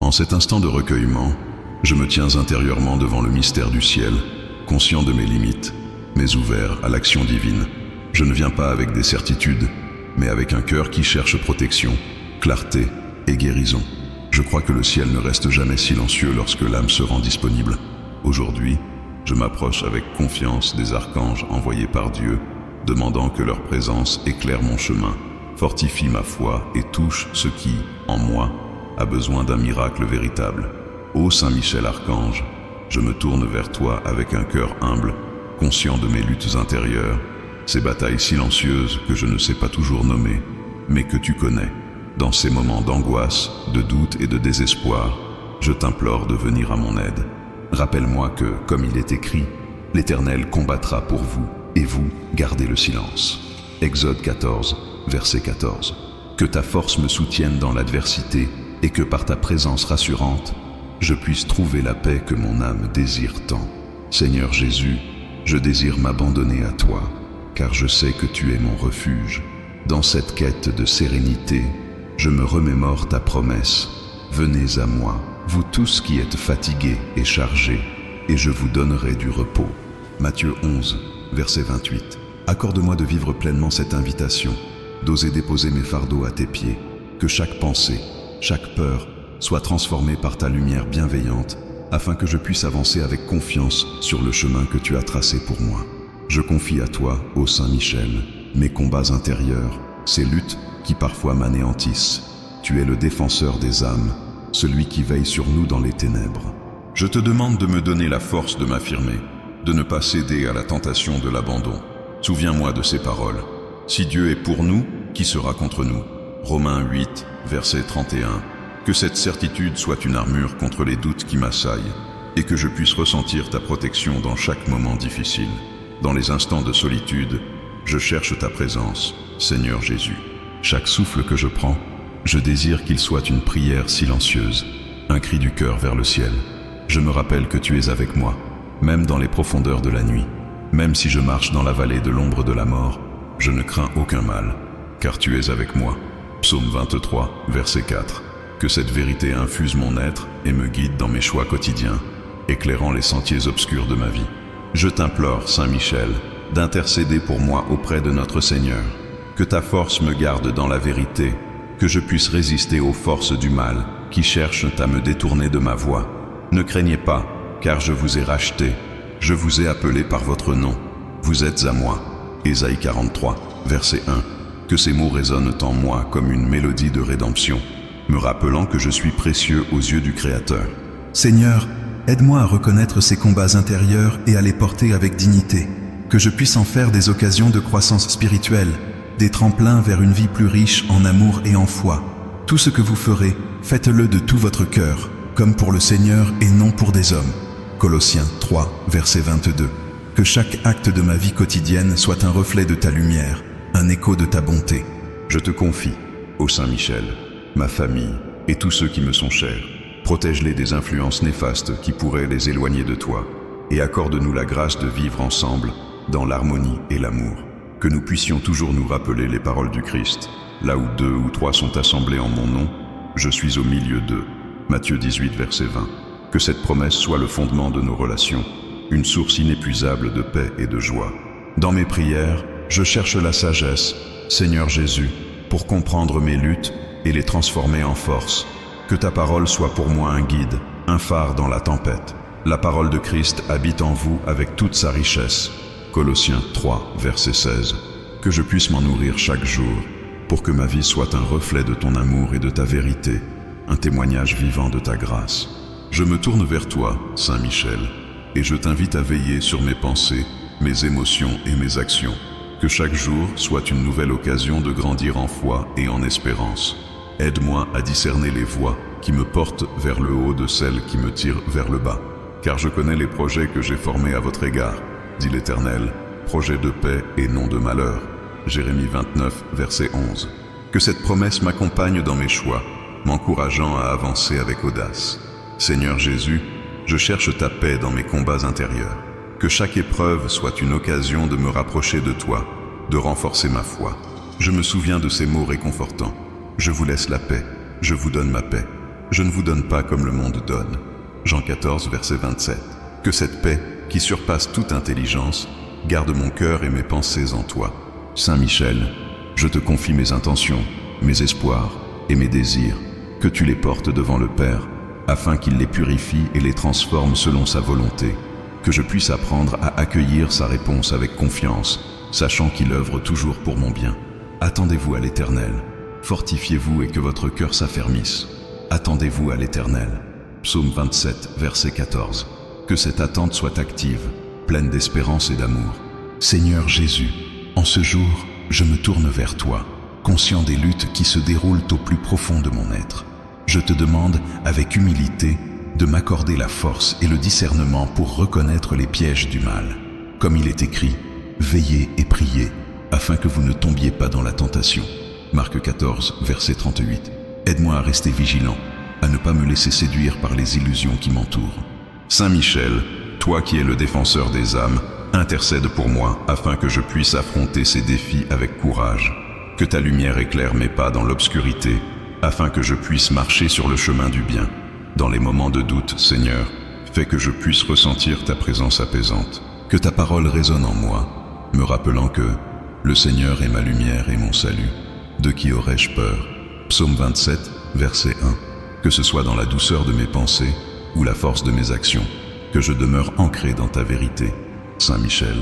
En cet instant de recueillement, je me tiens intérieurement devant le mystère du ciel, conscient de mes limites, mais ouvert à l'action divine. Je ne viens pas avec des certitudes, mais avec un cœur qui cherche protection, clarté et guérison. Je crois que le ciel ne reste jamais silencieux lorsque l'âme se rend disponible. Aujourd'hui, je m'approche avec confiance des archanges envoyés par Dieu, demandant que leur présence éclaire mon chemin, fortifie ma foi et touche ce qui, en moi, a besoin d'un miracle véritable. Ô Saint Michel Archange, je me tourne vers toi avec un cœur humble, conscient de mes luttes intérieures, ces batailles silencieuses que je ne sais pas toujours nommer, mais que tu connais. Dans ces moments d'angoisse, de doute et de désespoir, je t'implore de venir à mon aide. Rappelle-moi que, comme il est écrit, l'Éternel combattra pour vous, et vous, gardez le silence. Exode 14, verset 14. Que ta force me soutienne dans l'adversité, et que par ta présence rassurante, je puisse trouver la paix que mon âme désire tant. Seigneur Jésus, je désire m'abandonner à toi, car je sais que tu es mon refuge. Dans cette quête de sérénité, je me remémore ta promesse. Venez à moi, vous tous qui êtes fatigués et chargés, et je vous donnerai du repos. Matthieu 11, verset 28. Accorde-moi de vivre pleinement cette invitation, d'oser déposer mes fardeaux à tes pieds, que chaque pensée, chaque peur soit transformée par ta lumière bienveillante, afin que je puisse avancer avec confiance sur le chemin que tu as tracé pour moi. Je confie à toi, ô Saint Michel, mes combats intérieurs, ces luttes qui parfois m'anéantissent. Tu es le défenseur des âmes, celui qui veille sur nous dans les ténèbres. Je te demande de me donner la force de m'affirmer, de ne pas céder à la tentation de l'abandon. Souviens-moi de ces paroles. Si Dieu est pour nous, qui sera contre nous? Romains 8, verset 31. Que cette certitude soit une armure contre les doutes qui m'assaillent, et que je puisse ressentir ta protection dans chaque moment difficile. Dans les instants de solitude, je cherche ta présence, Seigneur Jésus. Chaque souffle que je prends, je désire qu'il soit une prière silencieuse, un cri du cœur vers le ciel. Je me rappelle que tu es avec moi, même dans les profondeurs de la nuit. Même si je marche dans la vallée de l'ombre de la mort, je ne crains aucun mal, car tu es avec moi. Psaume 23, verset 4. Que cette vérité infuse mon être et me guide dans mes choix quotidiens, éclairant les sentiers obscurs de ma vie. Je t'implore, Saint Michel, d'intercéder pour moi auprès de notre Seigneur. Que ta force me garde dans la vérité, que je puisse résister aux forces du mal qui cherchent à me détourner de ma voie. Ne craignez pas, car je vous ai racheté. Je vous ai appelé par votre nom. Vous êtes à moi. Ésaïe 43, verset 1. Que ces mots résonnent en moi comme une mélodie de rédemption, me rappelant que je suis précieux aux yeux du Créateur. Seigneur, aide-moi à reconnaître ces combats intérieurs et à les porter avec dignité, que je puisse en faire des occasions de croissance spirituelle, des tremplins vers une vie plus riche en amour et en foi. Tout ce que vous ferez, faites-le de tout votre cœur, comme pour le Seigneur et non pour des hommes. Colossiens 3, verset 22. Que chaque acte de ma vie quotidienne soit un reflet de ta lumière, un écho de ta bonté. Je te confie, ô Saint Michel, ma famille et tous ceux qui me sont chers. Protège-les des influences néfastes qui pourraient les éloigner de toi, et accorde-nous la grâce de vivre ensemble dans l'harmonie et l'amour. Que nous puissions toujours nous rappeler les paroles du Christ. Là où 2 ou 3 sont assemblés en mon nom, je suis au milieu d'eux. Matthieu 18, verset 20. Que cette promesse soit le fondement de nos relations, une source inépuisable de paix et de joie. Dans mes prières, je cherche la sagesse, Seigneur Jésus, pour comprendre mes luttes et les transformer en force. Que ta parole soit pour moi un guide, un phare dans la tempête. La parole de Christ habite en vous avec toute sa richesse. Colossiens 3, verset 16. Que je puisse m'en nourrir chaque jour, pour que ma vie soit un reflet de ton amour et de ta vérité, un témoignage vivant de ta grâce. Je me tourne vers toi, Saint Michel, et je t'invite à veiller sur mes pensées, mes émotions et mes actions. Que chaque jour soit une nouvelle occasion de grandir en foi et en espérance. Aide-moi à discerner les voies qui me portent vers le haut de celles qui me tirent vers le bas. Car je connais les projets que j'ai formés à votre égard, dit l'Éternel, projets de paix et non de malheur. Jérémie 29, verset 11. Que cette promesse m'accompagne dans mes choix, m'encourageant à avancer avec audace. Seigneur Jésus, je cherche ta paix dans mes combats intérieurs. Que chaque épreuve soit une occasion de me rapprocher de toi, de renforcer ma foi. Je me souviens de ces mots réconfortants. Je vous laisse la paix, je vous donne ma paix. je ne vous donne pas comme le monde donne. Jean 14, verset 27. Que cette paix, qui surpasse toute intelligence, garde mon cœur et mes pensées en toi. Saint Michel, je te confie mes intentions, mes espoirs et mes désirs, que tu les portes devant le Père, afin qu'il les purifie et les transforme selon sa volonté, que je puisse apprendre à accueillir sa réponse avec confiance, sachant qu'il œuvre toujours pour mon bien. Attendez-vous à l'Éternel, fortifiez-vous et que votre cœur s'affermisse. Attendez-vous à l'Éternel. Psaume 27, verset 14. Que cette attente soit active, pleine d'espérance et d'amour. Seigneur Jésus, en ce jour, je me tourne vers toi, conscient des luttes qui se déroulent au plus profond de mon être. Je te demande, avec humilité, de m'accorder la force et le discernement pour reconnaître les pièges du mal. Comme il est écrit, veillez et priez, afin que vous ne tombiez pas dans la tentation. Marc 14, verset 38. Aide-moi à rester vigilant, à ne pas me laisser séduire par les illusions qui m'entourent. Saint Michel, toi qui es le défenseur des âmes, intercède pour moi afin que je puisse affronter ces défis avec courage. Que ta lumière éclaire mes pas dans l'obscurité, afin que je puisse marcher sur le chemin du bien. Dans les moments de doute, Seigneur, fais que je puisse ressentir ta présence apaisante. Que ta parole résonne en moi, me rappelant que le Seigneur est ma lumière et mon salut. De qui aurais-je peur? Psaume 27, verset 1. Que ce soit dans la douceur de mes pensées ou la force de mes actions, que je demeure ancré dans ta vérité. Saint Michel,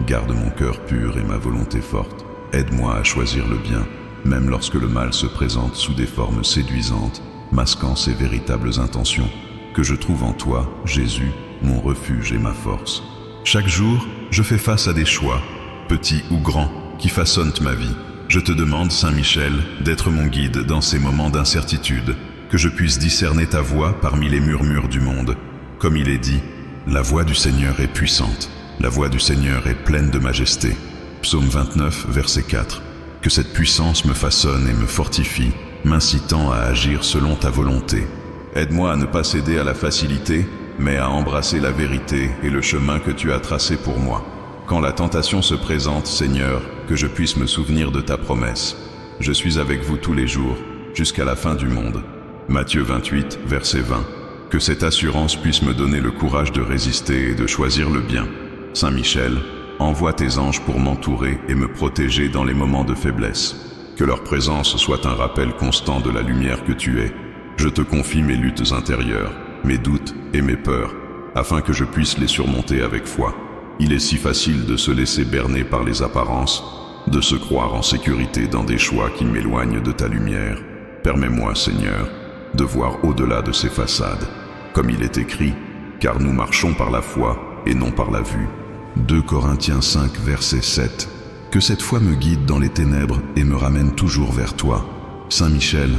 garde mon cœur pur et ma volonté forte. Aide-moi à choisir le bien, même lorsque le mal se présente sous des formes séduisantes, masquant ses véritables intentions. Que je trouve en toi, Jésus, mon refuge et ma force. Chaque jour, je fais face à des choix, petits ou grands, qui façonnent ma vie. Je te demande, Saint Michel, d'être mon guide dans ces moments d'incertitude, que je puisse discerner ta voix parmi les murmures du monde. Comme il est dit, la voix du Seigneur est puissante, la voix du Seigneur est pleine de majesté. Psaume 29, verset 4. Que cette puissance me façonne et me fortifie, m'incitant à agir selon ta volonté. Aide-moi à ne pas céder à la facilité, mais à embrasser la vérité et le chemin que tu as tracé pour moi. Quand la tentation se présente, Seigneur, que je puisse me souvenir de ta promesse. Je suis avec vous tous les jours, jusqu'à la fin du monde. Matthieu 28, verset 20. Que cette assurance puisse me donner le courage de résister et de choisir le bien. Saint Michel, envoie tes anges pour m'entourer et me protéger dans les moments de faiblesse. Que leur présence soit un rappel constant de la lumière que tu es. Je te confie mes luttes intérieures, mes doutes et mes peurs, afin que je puisse les surmonter avec foi. Il est si facile de se laisser berner par les apparences, de se croire en sécurité dans des choix qui m'éloignent de ta lumière. Permets-moi, Seigneur, de voir au-delà de ces façades, comme il est écrit, car nous marchons par la foi et non par la vue. 2 Corinthiens 5, verset 7. Que cette foi me guide dans les ténèbres et me ramène toujours vers toi. Saint Michel,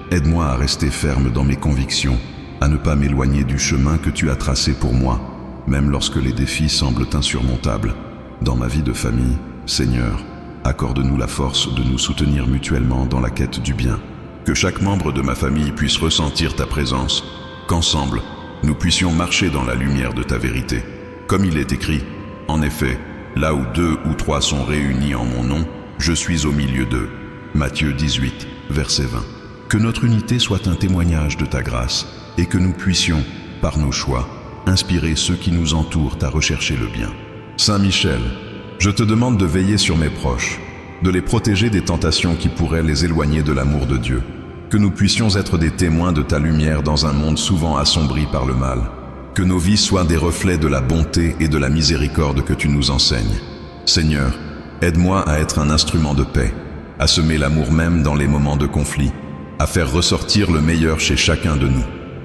aide-moi à rester ferme dans mes convictions, à ne pas m'éloigner du chemin que tu as tracé pour moi, même lorsque les défis semblent insurmontables. Dans ma vie de famille, Seigneur, accorde-nous la force de nous soutenir mutuellement dans la quête du bien. Que chaque membre de ma famille puisse ressentir ta présence, qu'ensemble, nous puissions marcher dans la lumière de ta vérité. Comme il est écrit, en effet, là où 2 ou 3 sont réunis en mon nom, je suis au milieu d'eux. Matthieu 18, verset 20. Que notre unité soit un témoignage de ta grâce et que nous puissions, par nos choix, inspirer ceux qui nous entourent à rechercher le bien. Saint Michel, je te demande de veiller sur mes proches, de les protéger des tentations qui pourraient les éloigner de l'amour de Dieu. Que nous puissions être des témoins de ta lumière dans un monde souvent assombri par le mal. Que nos vies soient des reflets de la bonté et de la miséricorde que tu nous enseignes. Seigneur, aide-moi à être un instrument de paix, à semer l'amour même dans les moments de conflit, à faire ressortir le meilleur chez chacun de nous.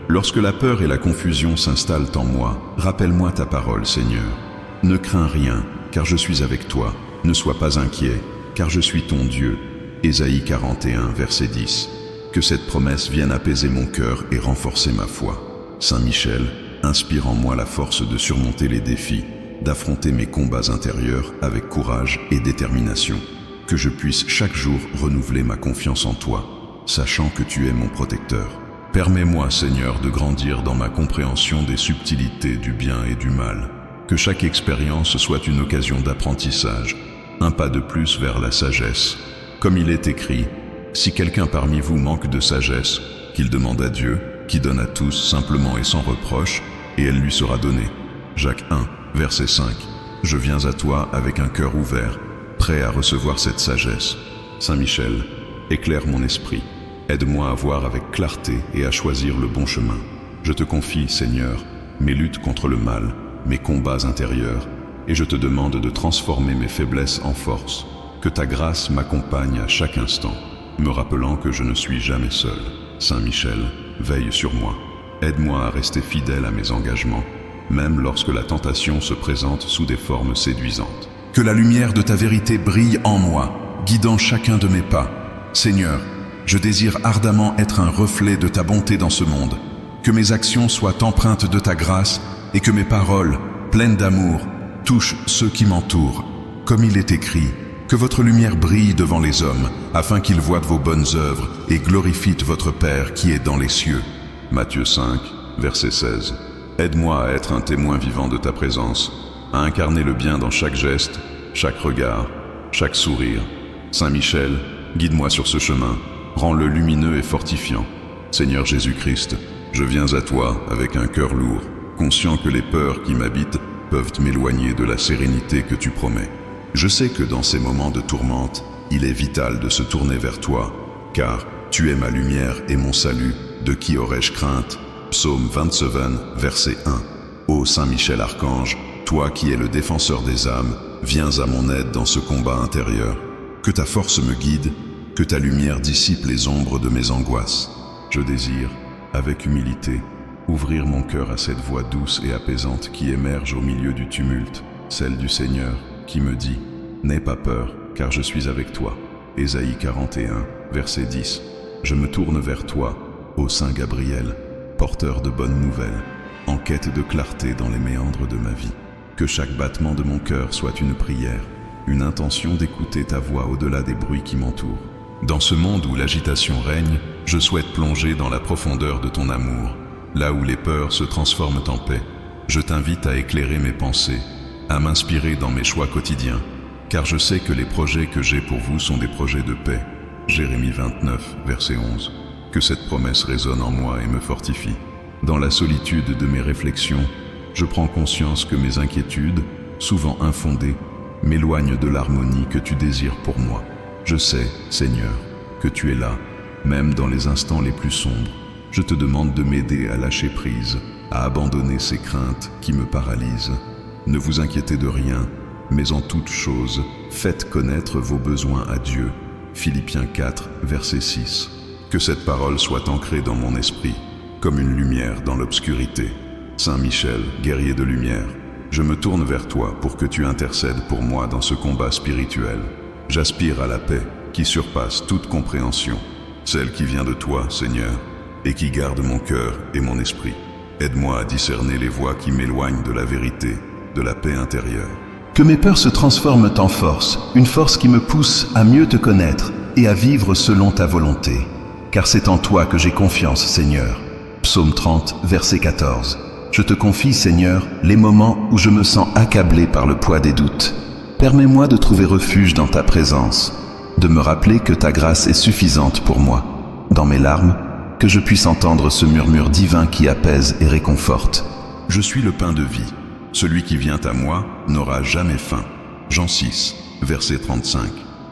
Lorsque la peur et la confusion s'installent en moi, rappelle-moi ta parole, Seigneur. Ne crains rien, car je suis avec toi. Ne sois pas inquiet, car je suis ton Dieu. Ésaïe 41, verset 10. Que cette promesse vienne apaiser mon cœur et renforcer ma foi. Saint Michel, inspire en moi la force de surmonter les défis, d'affronter mes combats intérieurs avec courage et détermination. Que je puisse chaque jour renouveler ma confiance en toi, sachant que tu es mon protecteur. Permets-moi, Seigneur, de grandir dans ma compréhension des subtilités du bien et du mal. Que chaque expérience soit une occasion d'apprentissage, un pas de plus vers la sagesse. Comme il est écrit, si quelqu'un parmi vous manque de sagesse, qu'il demande à Dieu, qui donne à tous simplement et sans reproche, et elle lui sera donnée. Jacques 1, verset 5. Je viens à toi avec un cœur ouvert, prêt à recevoir cette sagesse. Saint Michel, éclaire mon esprit. Aide-moi à voir avec clarté et à choisir le bon chemin. Je te confie, Seigneur, mes luttes contre le mal, mes combats intérieurs, et je te demande de transformer mes faiblesses en force. Que ta grâce m'accompagne à chaque instant, me rappelant que je ne suis jamais seul. Saint Michel, veille sur moi. Aide-moi à rester fidèle à mes engagements, même lorsque la tentation se présente sous des formes séduisantes. Que la lumière de ta vérité brille en moi, guidant chacun de mes pas. Seigneur, je désire ardemment être un reflet de ta bonté dans ce monde. Que mes actions soient empreintes de ta grâce et que mes paroles, pleines d'amour, touchent ceux qui m'entourent. Comme il est écrit, que votre lumière brille devant les hommes, afin qu'ils voient vos bonnes œuvres et glorifient votre Père qui est dans les cieux. Matthieu 5, verset 16. Aide-moi à être un témoin vivant de ta présence, à incarner le bien dans chaque geste, chaque regard, chaque sourire. Saint Michel, guide-moi sur ce chemin, rends-le lumineux et fortifiant. Seigneur Jésus-Christ, je viens à toi avec un cœur lourd, conscient que les peurs qui m'habitent peuvent m'éloigner de la sérénité que tu promets. Je sais que dans ces moments de tourmente, il est vital de se tourner vers toi, car tu es ma lumière et mon salut, de qui aurais-je crainte? Psaume 27, verset 1. Ô Saint Michel Archange, toi qui es le défenseur des âmes, viens à mon aide dans ce combat intérieur. Que ta force me guide, que ta lumière dissipe les ombres de mes angoisses. Je désire, avec humilité, ouvrir mon cœur à cette voix douce et apaisante qui émerge au milieu du tumulte, celle du Seigneur, qui me dit « N'aie pas peur, car je suis avec toi ». Ésaïe 41, verset 10. Je me tourne vers toi, ô Saint Gabriel, porteur de bonnes nouvelles, en quête de clarté dans les méandres de ma vie. Que chaque battement de mon cœur soit une prière, une intention d'écouter ta voix au-delà des bruits qui m'entourent. Dans ce monde où l'agitation règne, je souhaite plonger dans la profondeur de ton amour, là où les peurs se transforment en paix. Je t'invite à éclairer mes pensées, à m'inspirer dans mes choix quotidiens, car je sais que les projets que j'ai pour vous sont des projets de paix. Jérémie 29, verset 11. Que cette promesse résonne en moi et me fortifie. Dans la solitude de mes réflexions, je prends conscience que mes inquiétudes, souvent infondées, m'éloignent de l'harmonie que tu désires pour moi. Je sais, Seigneur, que tu es là, même dans les instants les plus sombres. Je te demande de m'aider à lâcher prise, à abandonner ces craintes qui me paralysent. Ne vous inquiétez de rien, mais en toute chose, faites connaître vos besoins à Dieu. Philippiens 4, verset 6. Que cette parole soit ancrée dans mon esprit, comme une lumière dans l'obscurité. Saint Michel, guerrier de lumière, je me tourne vers toi pour que tu intercèdes pour moi dans ce combat spirituel. J'aspire à la paix qui surpasse toute compréhension, celle qui vient de toi, Seigneur, et qui garde mon cœur et mon esprit. Aide-moi à discerner les voies qui m'éloignent de la vérité, de la paix intérieure. Que mes peurs se transforment en force, une force qui me pousse à mieux te connaître et à vivre selon ta volonté. Car c'est en toi que j'ai confiance, Seigneur. Psaume 30, verset 14. Je te confie, Seigneur, les moments où je me sens accablé par le poids des doutes. Permets-moi de trouver refuge dans ta présence, de me rappeler que ta grâce est suffisante pour moi. Dans mes larmes, que je puisse entendre ce murmure divin qui apaise et réconforte. Je suis le pain de vie. Celui qui vient à moi n'aura jamais faim. Jean 6, verset 35.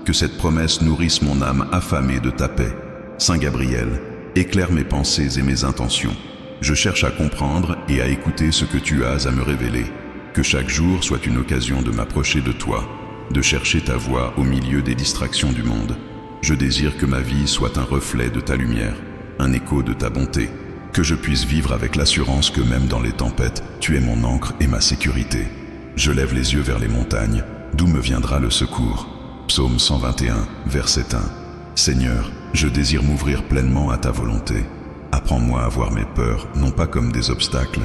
Que cette promesse nourrisse mon âme affamée de ta paix. Saint Gabriel, éclaire mes pensées et mes intentions. Je cherche à comprendre et à écouter ce que tu as à me révéler. Que chaque jour soit une occasion de m'approcher de toi, de chercher ta voix au milieu des distractions du monde. Je désire que ma vie soit un reflet de ta lumière, un écho de ta bonté. Que je puisse vivre avec l'assurance que même dans les tempêtes, tu es mon ancre et ma sécurité. Je lève les yeux vers les montagnes, d'où me viendra le secours. Psaume 121, verset 1. Seigneur, je désire m'ouvrir pleinement à ta volonté. Apprends-moi à voir mes peurs, non pas comme des obstacles,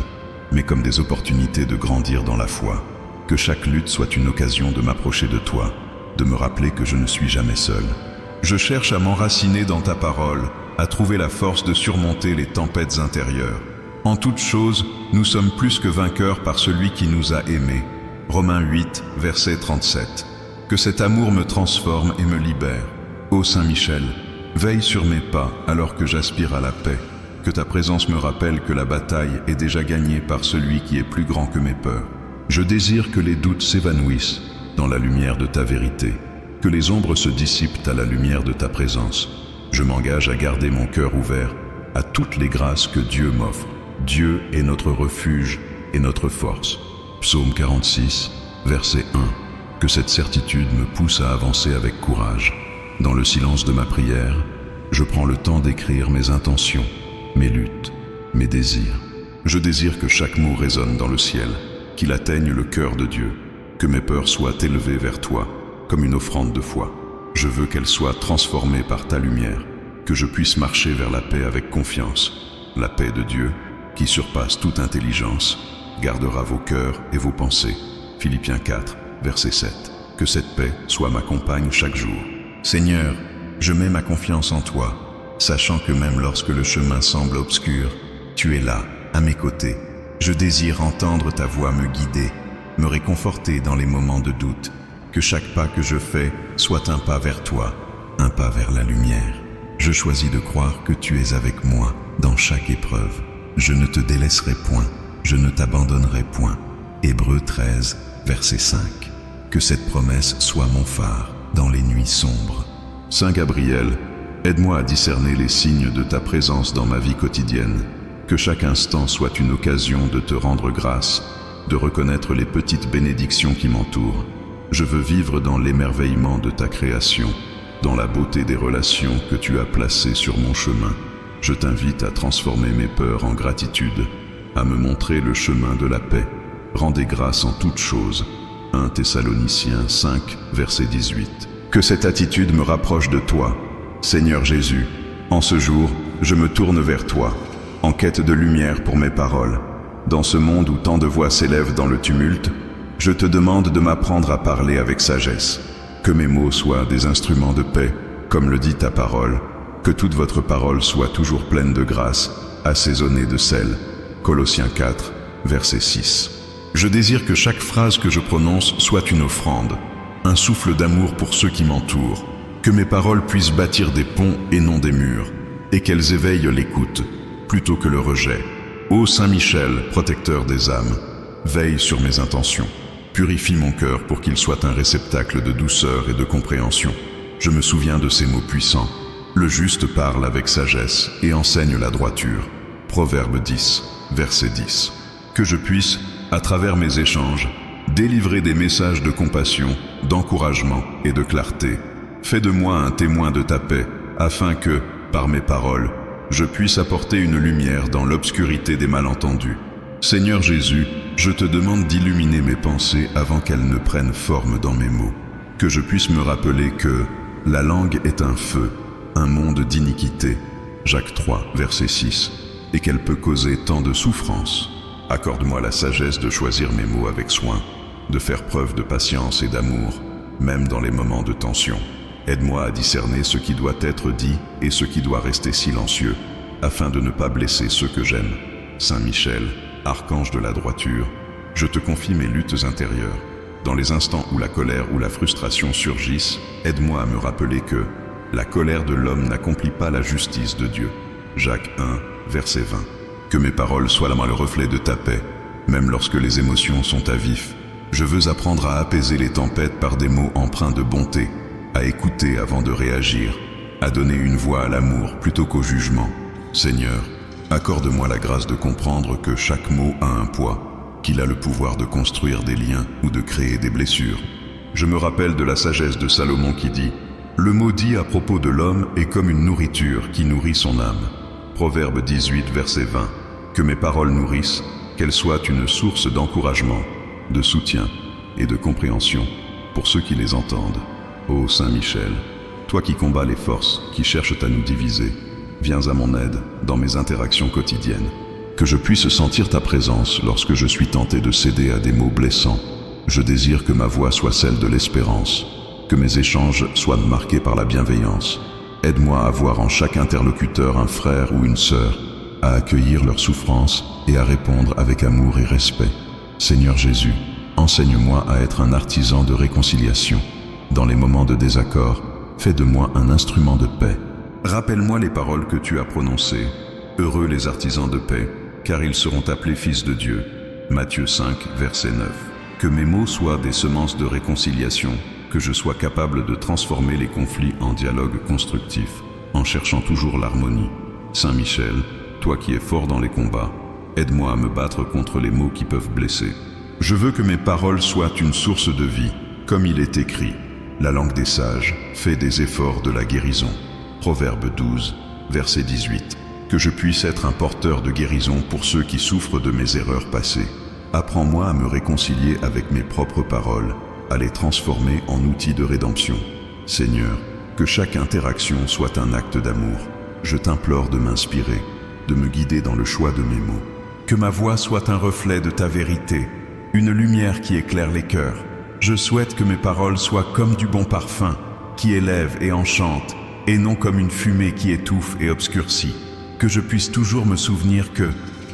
mais comme des opportunités de grandir dans la foi. Que chaque lutte soit une occasion de m'approcher de toi, de me rappeler que je ne suis jamais seul. Je cherche à m'enraciner dans ta parole, à trouver la force de surmonter les tempêtes intérieures. En toute chose, nous sommes plus que vainqueurs par celui qui nous a aimés. Romains 8, verset 37. Que cet amour me transforme et me libère. Ô Saint Michel, veille sur mes pas alors que j'aspire à la paix. que ta présence me rappelle que la bataille est déjà gagnée par celui qui est plus grand que mes peurs. Je désire que les doutes s'évanouissent dans la lumière de ta vérité, que les ombres se dissipent à la lumière de ta présence. Je m'engage à garder mon cœur ouvert à toutes les grâces que Dieu m'offre. Dieu est notre refuge et notre force. Psaume 46, verset 1. Que cette certitude me pousse à avancer avec courage. Dans le silence de ma prière, je prends le temps d'écrire mes intentions, mes luttes, mes désirs. Je désire que chaque mot résonne dans le ciel, qu'il atteigne le cœur de Dieu, que mes peurs soient élevées vers toi, comme une offrande de foi. Je veux qu'elles soient transformées par ta lumière, que je puisse marcher vers la paix avec confiance. La paix de Dieu, qui surpasse toute intelligence, gardera vos cœurs et vos pensées. Philippiens 4, verset 7. Que cette paix soit ma compagne chaque jour. Seigneur, je mets ma confiance en toi, sachant que même lorsque le chemin semble obscur, tu es là, à mes côtés. Je désire entendre ta voix me guider, me réconforter dans les moments de doute. Que chaque pas que je fais soit un pas vers toi, un pas vers la lumière. Je choisis de croire que tu es avec moi dans chaque épreuve. Je ne te délaisserai point, je ne t'abandonnerai point. Hébreux 13, verset 5. Que cette promesse soit mon phare dans les nuits sombres. Saint Gabriel, aide-moi à discerner les signes de ta présence dans ma vie quotidienne. Que chaque instant soit une occasion de te rendre grâce, de reconnaître les petites bénédictions qui m'entourent. Je veux vivre dans l'émerveillement de ta création, dans la beauté des relations que tu as placées sur mon chemin. Je t'invite à transformer mes peurs en gratitude, à me montrer le chemin de la paix. Rendez grâce en toutes choses. 1 Thessaloniciens 5, verset 18. Que cette attitude me rapproche de toi. Seigneur Jésus, en ce jour, je me tourne vers toi, en quête de lumière pour mes paroles. Dans ce monde où tant de voix s'élèvent dans le tumulte, je te demande de m'apprendre à parler avec sagesse. Que mes mots soient des instruments de paix, comme le dit ta parole. Que toute votre parole soit toujours pleine de grâce, assaisonnée de sel. Colossiens 4, verset 6. Je désire que chaque phrase que je prononce soit une offrande, un souffle d'amour pour ceux qui m'entourent. Que mes paroles puissent bâtir des ponts et non des murs, et qu'elles éveillent l'écoute, plutôt que le rejet. Ô Saint Michel, protecteur des âmes, veille sur mes intentions. Purifie mon cœur pour qu'il soit un réceptacle de douceur et de compréhension. Je me souviens de ces mots puissants. Le juste parle avec sagesse et enseigne la droiture. Proverbe 10, verset 10. Que je puisse, à travers mes échanges, délivrer des messages de compassion, d'encouragement et de clarté. Fais de moi un témoin de ta paix, afin que, par mes paroles, je puisse apporter une lumière dans l'obscurité des malentendus. Seigneur Jésus, je te demande d'illuminer mes pensées avant qu'elles ne prennent forme dans mes mots. Que je puisse me rappeler que la langue est un feu, un monde d'iniquité. Jacques 3, verset 6, et qu'elle peut causer tant de souffrances. Accorde-moi la sagesse de choisir mes mots avec soin, de faire preuve de patience et d'amour, même dans les moments de tension. Aide-moi à discerner ce qui doit être dit et ce qui doit rester silencieux, afin de ne pas blesser ceux que j'aime. Saint Michel, archange de la droiture, je te confie mes luttes intérieures. Dans les instants où la colère ou la frustration surgissent, aide-moi à me rappeler que la colère de l'homme n'accomplit pas la justice de Dieu. Jacques 1, verset 20. Que mes paroles soient le reflet de ta paix, même lorsque les émotions sont à vif. Je veux apprendre à apaiser les tempêtes par des mots empreints de bonté, à écouter avant de réagir, à donner une voix à l'amour plutôt qu'au jugement. Seigneur, accorde-moi la grâce de comprendre que chaque mot a un poids, qu'il a le pouvoir de construire des liens ou de créer des blessures. Je me rappelle de la sagesse de Salomon qui dit « Le mot dit à propos de l'homme est comme une nourriture qui nourrit son âme. » Proverbe 18, verset 20. Que mes paroles nourrissent, qu'elles soient une source d'encouragement, de soutien et de compréhension pour ceux qui les entendent. Ô Saint Michel, toi qui combats les forces qui cherchent à nous diviser, viens à mon aide dans mes interactions quotidiennes. Que je puisse sentir ta présence lorsque je suis tenté de céder à des mots blessants. Je désire que ma voix soit celle de l'espérance, que mes échanges soient marqués par la bienveillance. Aide-moi à voir en chaque interlocuteur un frère ou une sœur, à accueillir leurs souffrances et à répondre avec amour et respect. Seigneur Jésus, enseigne-moi à être un artisan de réconciliation. Dans les moments de désaccord, fais de moi un instrument de paix. Rappelle-moi les paroles que tu as prononcées. Heureux les artisans de paix, car ils seront appelés fils de Dieu. Matthieu 5, verset 9. Que mes mots soient des semences de réconciliation, que je sois capable de transformer les conflits en dialogue constructif, en cherchant toujours l'harmonie. Saint Michel, toi qui es fort dans les combats, aide-moi à me battre contre les mots qui peuvent blesser. Je veux que mes paroles soient une source de vie, comme il est écrit. La langue des sages fait des efforts de la guérison. Proverbe 12, verset 18. Que je puisse être un porteur de guérison pour ceux qui souffrent de mes erreurs passées. Apprends-moi à me réconcilier avec mes propres paroles, à les transformer en outils de rédemption. Seigneur, que chaque interaction soit un acte d'amour. Je t'implore de m'inspirer, de me guider dans le choix de mes mots. Que ma voix soit un reflet de ta vérité, une lumière qui éclaire les cœurs. Je souhaite que mes paroles soient comme du bon parfum, qui élève et enchante, et non comme une fumée qui étouffe et obscurcit. Que je puisse toujours me souvenir que,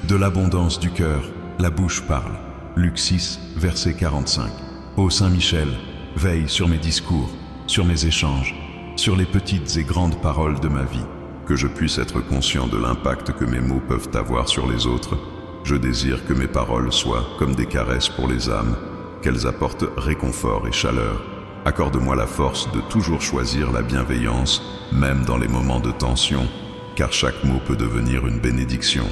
de l'abondance du cœur, la bouche parle. Luc 6, verset 45. Ô Saint Michel, veille sur mes discours, sur mes échanges, sur les petites et grandes paroles de ma vie. Que je puisse être conscient de l'impact que mes mots peuvent avoir sur les autres. Je désire que mes paroles soient comme des caresses pour les âmes, qu'elles apportent réconfort et chaleur. Accorde-moi la force de toujours choisir la bienveillance, même dans les moments de tension, car chaque mot peut devenir une bénédiction.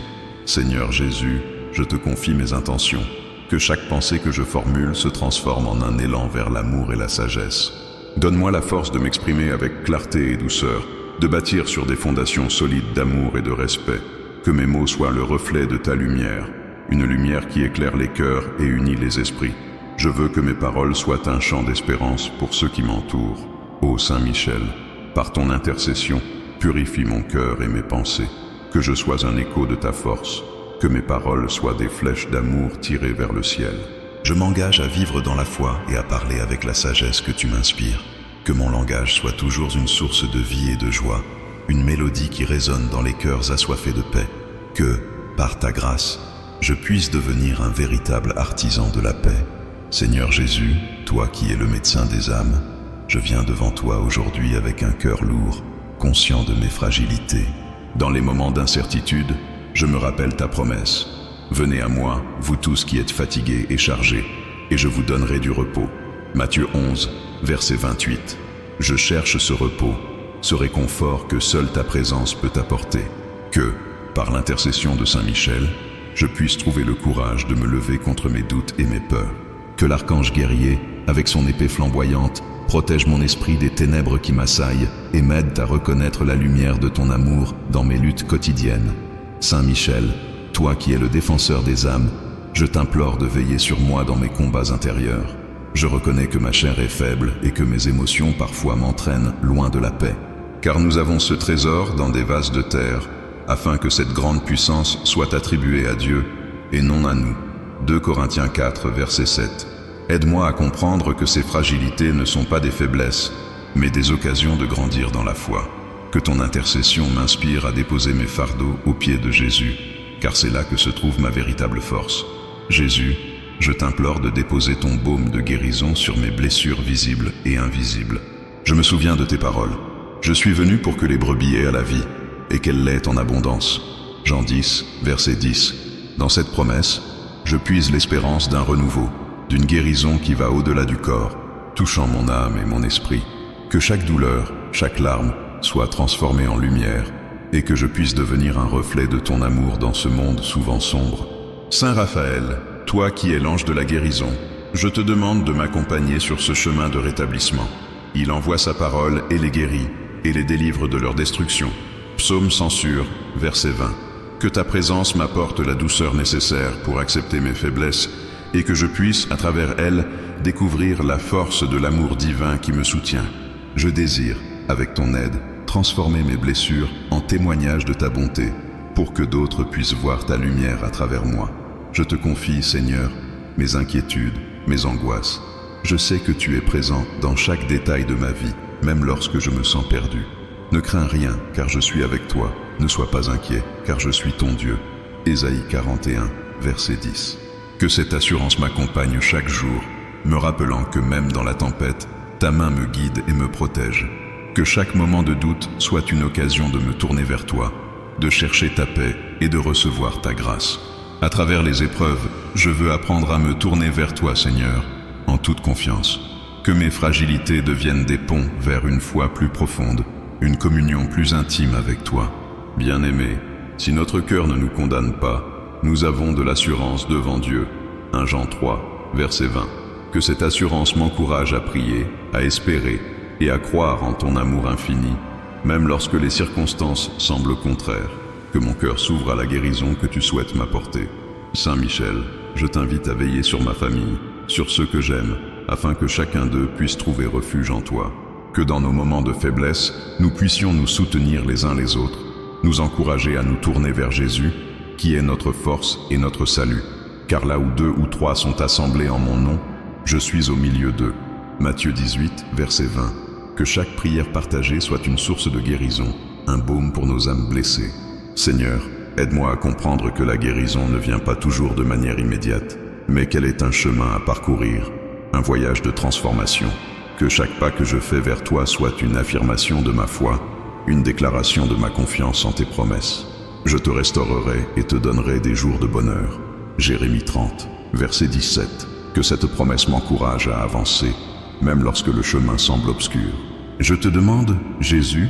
Seigneur Jésus, je te confie mes intentions. Que chaque pensée que je formule se transforme en un élan vers l'amour et la sagesse. Donne-moi la force de m'exprimer avec clarté et douceur, de bâtir sur des fondations solides d'amour et de respect. Que mes mots soient le reflet de ta lumière, une lumière qui éclaire les cœurs et unit les esprits. Je veux que mes paroles soient un chant d'espérance pour ceux qui m'entourent. Ô Saint Michel, par ton intercession, purifie mon cœur et mes pensées. Que je sois un écho de ta force, que mes paroles soient des flèches d'amour tirées vers le ciel. Je m'engage à vivre dans la foi et à parler avec la sagesse que tu m'inspires. Que mon langage soit toujours une source de vie et de joie, une mélodie qui résonne dans les cœurs assoiffés de paix. Que, par ta grâce, je puisse devenir un véritable artisan de la paix. Seigneur Jésus, toi qui es le médecin des âmes, je viens devant toi aujourd'hui avec un cœur lourd, conscient de mes fragilités. Dans les moments d'incertitude, je me rappelle ta promesse. Venez à moi, vous tous qui êtes fatigués et chargés, et je vous donnerai du repos. Matthieu 11, verset 28. Je cherche ce repos, ce réconfort que seule ta présence peut apporter. Que, par l'intercession de Saint Michel, je puisse trouver le courage de me lever contre mes doutes et mes peurs. Que l'archange guerrier, avec son épée flamboyante, protège mon esprit des ténèbres qui m'assaillent et m'aide à reconnaître la lumière de ton amour dans mes luttes quotidiennes. Saint Michel, toi qui es le défenseur des âmes, je t'implore de veiller sur moi dans mes combats intérieurs. Je reconnais que ma chair est faible et que mes émotions parfois m'entraînent loin de la paix. Car nous avons ce trésor dans des vases de terre, afin que cette grande puissance soit attribuée à Dieu et non à nous. 2 Corinthiens 4, verset 7. Aide-moi à comprendre que ces fragilités ne sont pas des faiblesses, mais des occasions de grandir dans la foi. Que ton intercession m'inspire à déposer mes fardeaux aux pieds de Jésus, car c'est là que se trouve ma véritable force. Jésus, je t'implore de déposer ton baume de guérison sur mes blessures visibles et invisibles. Je me souviens de tes paroles. Je suis venu pour que les brebis aient à la vie, et qu'elles l'aient en abondance. Jean 10, verset 10. Dans cette promesse, je puise l'espérance d'un renouveau, d'une guérison qui va au-delà du corps, touchant mon âme et mon esprit. Que chaque douleur, chaque larme, soit transformée en lumière, et que je puisse devenir un reflet de ton amour dans ce monde souvent sombre. Saint Raphaël, toi qui es l'ange de la guérison, je te demande de m'accompagner sur ce chemin de rétablissement. Il envoie sa parole et les guérit, et les délivre de leur destruction. Psaume 100, verset 20. Que ta présence m'apporte la douceur nécessaire pour accepter mes faiblesses, et que je puisse, à travers elles, découvrir la force de l'amour divin qui me soutient. Je désire, avec ton aide, transformer mes blessures en témoignage de ta bonté, pour que d'autres puissent voir ta lumière à travers moi. Je te confie, Seigneur, mes inquiétudes, mes angoisses. Je sais que tu es présent dans chaque détail de ma vie, même lorsque je me sens perdu. Ne crains rien, car je suis avec toi. Ne sois pas inquiet, car je suis ton Dieu. Ésaïe 41, verset 10. Que cette assurance m'accompagne chaque jour, me rappelant que même dans la tempête, ta main me guide et me protège. Que chaque moment de doute soit une occasion de me tourner vers toi, de chercher ta paix et de recevoir ta grâce. À travers les épreuves, je veux apprendre à me tourner vers toi, Seigneur, en toute confiance. Que mes fragilités deviennent des ponts vers une foi plus profonde, une communion plus intime avec toi. Bien-aimé, si notre cœur ne nous condamne pas, nous avons de l'assurance devant Dieu. 1 Jean 3, verset 20. Que cette assurance m'encourage à prier, à espérer et à croire en ton amour infini, même lorsque les circonstances semblent contraires. Que mon cœur s'ouvre à la guérison que tu souhaites m'apporter. Saint Michel, je t'invite à veiller sur ma famille, sur ceux que j'aime, afin que chacun d'eux puisse trouver refuge en toi. Que dans nos moments de faiblesse, nous puissions nous soutenir les uns les autres, nous encourager à nous tourner vers Jésus, qui est notre force et notre salut. Car là où 2 ou 3 sont assemblés en mon nom, je suis au milieu d'eux. Matthieu 18, verset 20. Que chaque prière partagée soit une source de guérison, un baume pour nos âmes blessées. Seigneur, aide-moi à comprendre que la guérison ne vient pas toujours de manière immédiate, mais qu'elle est un chemin à parcourir, un voyage de transformation. Que chaque pas que je fais vers toi soit une affirmation de ma foi, une déclaration de ma confiance en tes promesses. Je te restaurerai et te donnerai des jours de bonheur. Jérémie 30, verset 17. Que cette promesse m'encourage à avancer, même lorsque le chemin semble obscur. Je te demande, Jésus,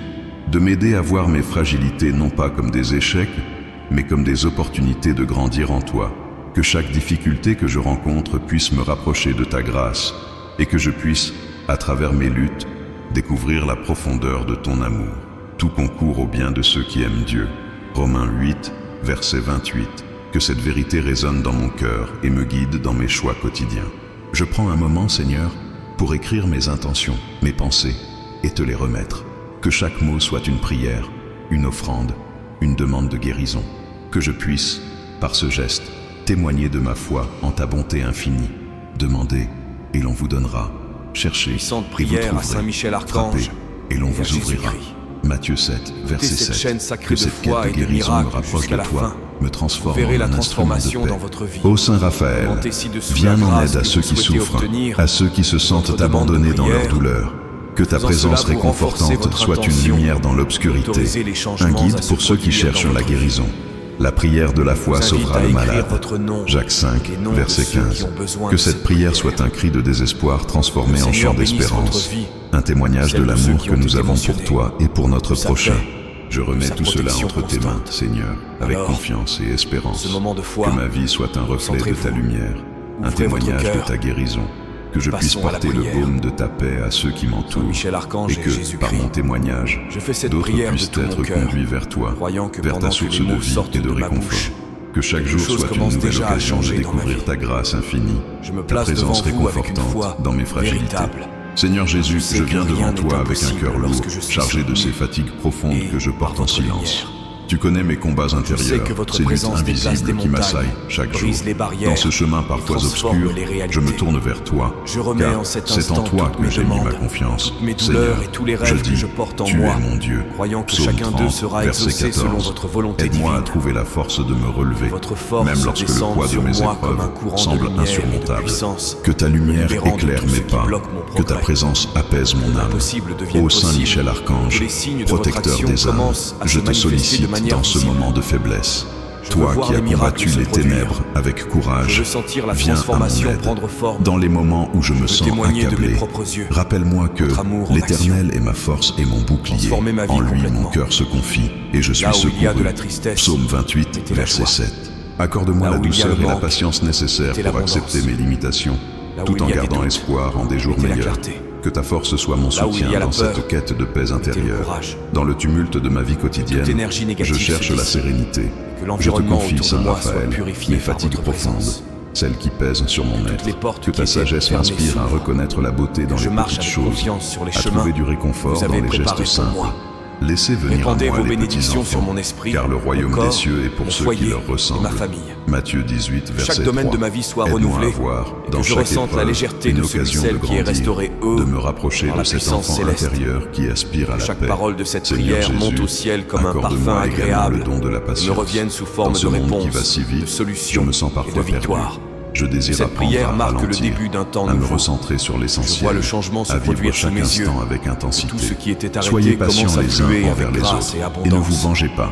de m'aider à voir mes fragilités non pas comme des échecs, mais comme des opportunités de grandir en toi. Que chaque difficulté que je rencontre puisse me rapprocher de ta grâce et que je puisse, à travers mes luttes, découvrir la profondeur de ton amour. Tout concourt au bien de ceux qui aiment Dieu. Romains 8, verset 28. Que cette vérité résonne dans mon cœur et me guide dans mes choix quotidiens. Je prends un moment, Seigneur, pour écrire mes intentions, mes pensées, et te les remettre. Que chaque mot soit une prière, une offrande, une demande de guérison. Que je puisse, par ce geste, témoigner de ma foi en ta bonté infinie. Demandez, et l'on vous donnera. Cherchez, Puissante et vous prière à trouverez. Saint Michel Archange, Frappez, et l'on et à vous ouvrira. Jésus-Christ. Matthieu 7, verset cette 7. chaîne sacrée Que de cette foi quête de et de guérison me miracles rapproche jusqu'à de la toi, fin. me transforme Vous verrez en la un instrument de transformation paix. dans votre vie. Ô Saint Raphaël, Montez ci-dessous viens la en grâce aide à que ceux vous qui souhaitez souffrent, obtenir. à ceux qui se sentent Votre demande de abandonnés dans leur prière. douleur. Que ta Faisant présence cela, vous renforcez réconfortante votre soit une intention. lumière dans l'obscurité, Autorisez les un changements guide à se pour ceux qui produire cherchent dans la votre vie. guérison. La prière de la foi vous invite sauvera à le écrire malade. votre nom, Jacques 5, les noms de verset ceux qui 15. ont besoin Que de cette cette prière prière. soit un cri de désespoir transformé Le en Seigneur chant bénisse d'espérance, votre vie, un témoignage de celle de ceux l'amour qui que ont nous été avons pour mentionnés, toi et pour notre de sa prochain. paix, Je remets sa tout cela protection entre tes mains, constante. Seigneur, avec Alors, confiance et espérance. ce moment de foi, que ma vie soit un reflet de ta concentrez-vous. lumière, un Ouvrez votre témoignage de cœur. ta guérison. Que je puisse Passons à la porter le prière. baume de ta paix à ceux qui m'entourent. Michel Archange Et et que, Jésus-Christ. par mon témoignage, Je fais cette d'autres prière de puissent tout mon être cœur, conduits vers toi, croyant que vers pendant ta que source les de mots vie sortent et de de ma réconfort. bouche, Que chaque quelque jour chose soit une commence nouvelle déjà à occasion de changer dans ma découvrir vie. ta grâce infinie, Je me ta place devant présence vous avec une réconfortante foi dans mes fragilités. véritable. Seigneur Jésus, sais je que viens rien devant n'est toi avec un impossible cœur lourd, lorsque je suis chargé de ces soutenu fatigues profondes et que je par porte en votre silence. lumière. Tu connais mes combats intérieurs, que votre ces luttes présence déplace des invisibles qui montagnes, m'assaillent chaque jour. brise les barrières Dans ce chemin et parfois transforme obscur, les réalités. je me tourne vers toi, Je remets car en cet c'est en instant toi toutes que mes j'ai mis ma demandes, confiance. toutes mes douleurs Seigneur, et tous les rêves dis, que je porte en tu moi, es mon Dieu. croyant que Psaume chacun d'eux 30, sera verset exaucé 14. selon votre volonté Aide-moi à divine. trouver la force de me relever, Votre force même lorsque le descende poids de sur mes moi comme un épreuves courant de semble lumière et de insurmontable. puissance, Que ta lumière libérant de éclaire tout ce mes qui pas, bloque mon que ta progrès. présence apaise mon âme. L'impossible devienne Ô Saint possible, Michel Archange, que les signes de votre protecteur action des âmes, commencent à je se te manifester de sollicite manière dans ce visible. moment de faiblesse. Je veux Toi voir qui as les miracles combattu se les produire. ténèbres avec courage, Je veux sentir la viens à mon transformation aide. prendre forme. Dans les moments où je me sens témoigner de accablé, mes propres yeux. rappelle-moi que Votre amour en l'Éternel est ma force et mon bouclier. Transformer ma vie En lui, mon complètement. cœur se confie et je suis Là où il y a secouru. de la tristesse, Psaume 28, mettez la verset joie. 7. Accorde-moi Là la où il y a douceur le et la manque, patience nécessaires mettez pour l'abondance. accepter mes limitations, Là où tout il en y a des gardant doutes, espoir en des jours mettez la meilleurs. clarté. Que ta force soit mon Là où il soutien y a la dans peur, cette quête de paix mettez le intérieure. courage. Dans le tumulte de ma vie quotidienne, toute énergie négative je cherche se la dissipe. sérénité. Que Je te l'environnement confie, autour Saint de moi soit Raphaël, purifié mes par fatigues votre profondes, présence. celles qui pèsent sur mon toutes être. les portes Que ta qui étaient sagesse fermées m'inspire à s'ouvrent. reconnaître la beauté dans Que je les marche petites avec choses, confiance sur les à chemins trouver du que réconfort vous dans avez les gestes préparés pour simples. moi. Laissez venir à Répandez moi vos les petits bénédictions sur enfants, mon esprit, car le royaume mon corps, des cieux est pour mon ceux foyer qui leur et ressemblent. ma famille. Matthieu 18, verset 3. Chaque domaine de ma vie soit Aide-moi renouvelé, à voir, et dans que je chaque ressente la épreuve, légèreté une de celui occasion celle de qui est grandir, restauré de me rapprocher par de la cet puissance enfant céleste. intérieur qui aspire à la Chaque paix. parole de cette Seigneur prière monte Jésus, au ciel comme un accorde-moi parfum également agréable le don de la et patience. me revienne sous forme Dans ce de monde réponse, qui va si vite, de solution je me sens et parfois de victoire. perdu. Je désire Cette apprendre prière à marque le ralentir, début d'un temps à me nouveau. recentrer sur Je l'essentiel, vois le changement se à vivre produire sous chaque mes yeux. instant avec intensité. Tout ce qui était arrêté Soyez patients commence à les uns fluer envers avec les grâce autres et et ne vous abondance. vengez pas.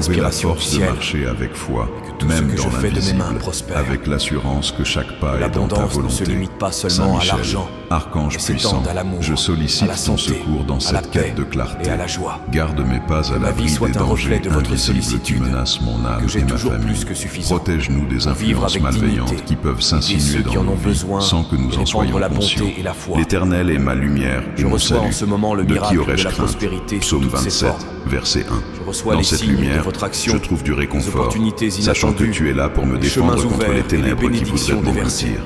éprouvé la l'inspiration du force de ciel, marcher avec foi, tout même ce que dans je fais de mes mains l'invisible, prospère. avec l'assurance que chaque pas est dans ta L'abondance ne volonté. se limite pas seulement à Saint-Michel, l'argent, archange mais s'étend puissant, à l'amour, je à sollicite la ton santé, secours dans à la cette paix quête de clarté. et à la joie. Garde mes pas à ma l'abri vie soit des un reflet dangers de votre invisibles qui sollicitude, menacent mon âme que j'ai et ma toujours famille. plus que suffisant Protège-nous des pour vivre influences avec malveillantes dignité, qui peuvent aider s'insinuer ceux qui dans en nos ont vies besoin sans que nous et en répandre soyons la bonté conscients. et la foi. L'Éternel est ma lumière et Je mon reçois salut. en ce moment le De qui miracle aurais-je de la crainte? prospérité sous Psaume toutes ses 27, formes. verset 1. Je reçois Dans les cette signes de lumière, votre action, je trouve du les réconfort, opportunités sachant que inattendues, tu es là pour me les défendre chemins contre ouverts les et les ténèbres qui bénédictions voudraient déversées. m'engloutir.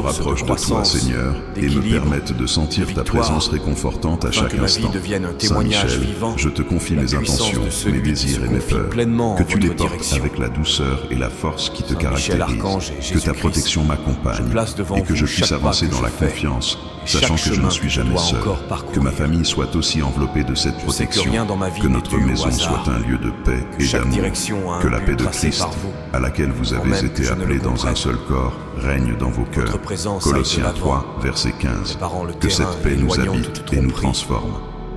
rapprochent de toi, croissance, Seigneur, et me d'équilibre, permettent de sentir de ta victoire, présence réconfortante à afin chaque que ma instant. vie devienne un Saint témoignage Michel, vivant je te confie de la mes puissance intentions, de celui mes qui désirs se et mes confie peurs, pleinement que en tu les votre portes direction. avec la douceur et la force qui te Saint Michel, caractérisent, archange et que ta Jésus-Christ, protection m'accompagne je place devant et que vous je puisse chaque pas avancer que dans je la fais, confiance, et sachant chaque que je chemin ne suis que je jamais dois seul, encore que parcourir. ma famille soit aussi enveloppée de cette Je sais que protection, rien dans ma vie que n'est notre dû au maison hasard, soit un lieu de paix et chaque d'amour, direction a un que la but paix de tracé Christ, par vous, à laquelle vous sans avez même que été je ne le appelés dans un comprenne. seul corps, règne dans vos cœurs. présence aille de Colossiens l'avant, 3, verset 15. préparant le Que terrain cette paix et nous éloignant habite toute et nous tromperie. transforme.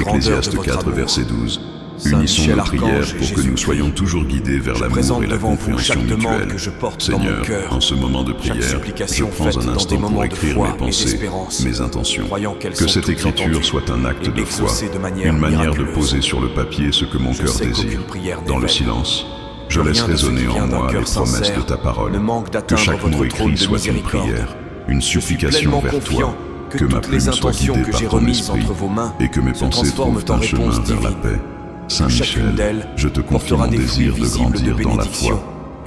Ecclésiaste de votre 4, amour. verset 12. Saint Unissons Michel nos prières Archange et pour que nous Jésus-Christ, soyons toujours guidés vers je l'amour présente et la devant vous compréhension chaque demande mutuelle. que je porte dans mon Seigneur, cœur, en ce moment de chaque prière, je supplication prends faite un dans instant des pour moments de écrire foi mes et pensées, d'espérance, mes intentions. croyant qu'elles Que sont cette toutes écriture entendues soit un acte et de foi, exaucées de manière une manière de miraculeuse. poser sur le papier ce que mon Je cœur sais désire. qu'aucune prière n'est Dans le vaine. silence, je Rien laisse de ce qui résonner vient en d'un moi cœur les promesses sincère de ta parole. ne manque Que d'atteindre chaque votre mot trône écrit de soit une miséricorde. prière, une Je suis supplication pleinement vers confiant toi. que Que ma toutes plume les soit intentions guidée que par j'ai ton remises esprit entre vos mains et que mes se pensées transforment trouvent en un chemin réponses vers la divines. paix. Saint Chacune Michel, d'elles je te confie portera mon des fruits désir de visibles grandir de dans la bénédiction foi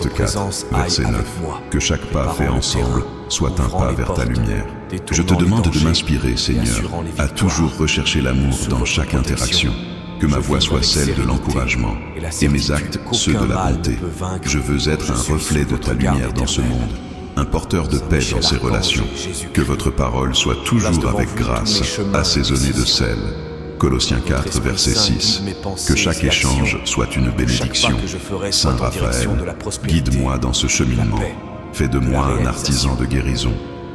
Acte 4, verset 9. Que chaque pas fait ensemble soit un pas vers ta lumière. Je te demande de m'inspirer, Seigneur, à toujours rechercher l'amour dans chaque interaction. Que ma voix soit celle de l'encouragement et mes actes ceux de la bonté. Je veux être un reflet de ta lumière dans ce monde, un porteur de paix dans ces relations. Que votre parole soit toujours avec grâce, assaisonnée de sel. Colossiens 4, verset 6. Que chaque échange soit une bénédiction. Saint Raphaël, guide-moi dans ce cheminement. Fais de moi un artisan de guérison.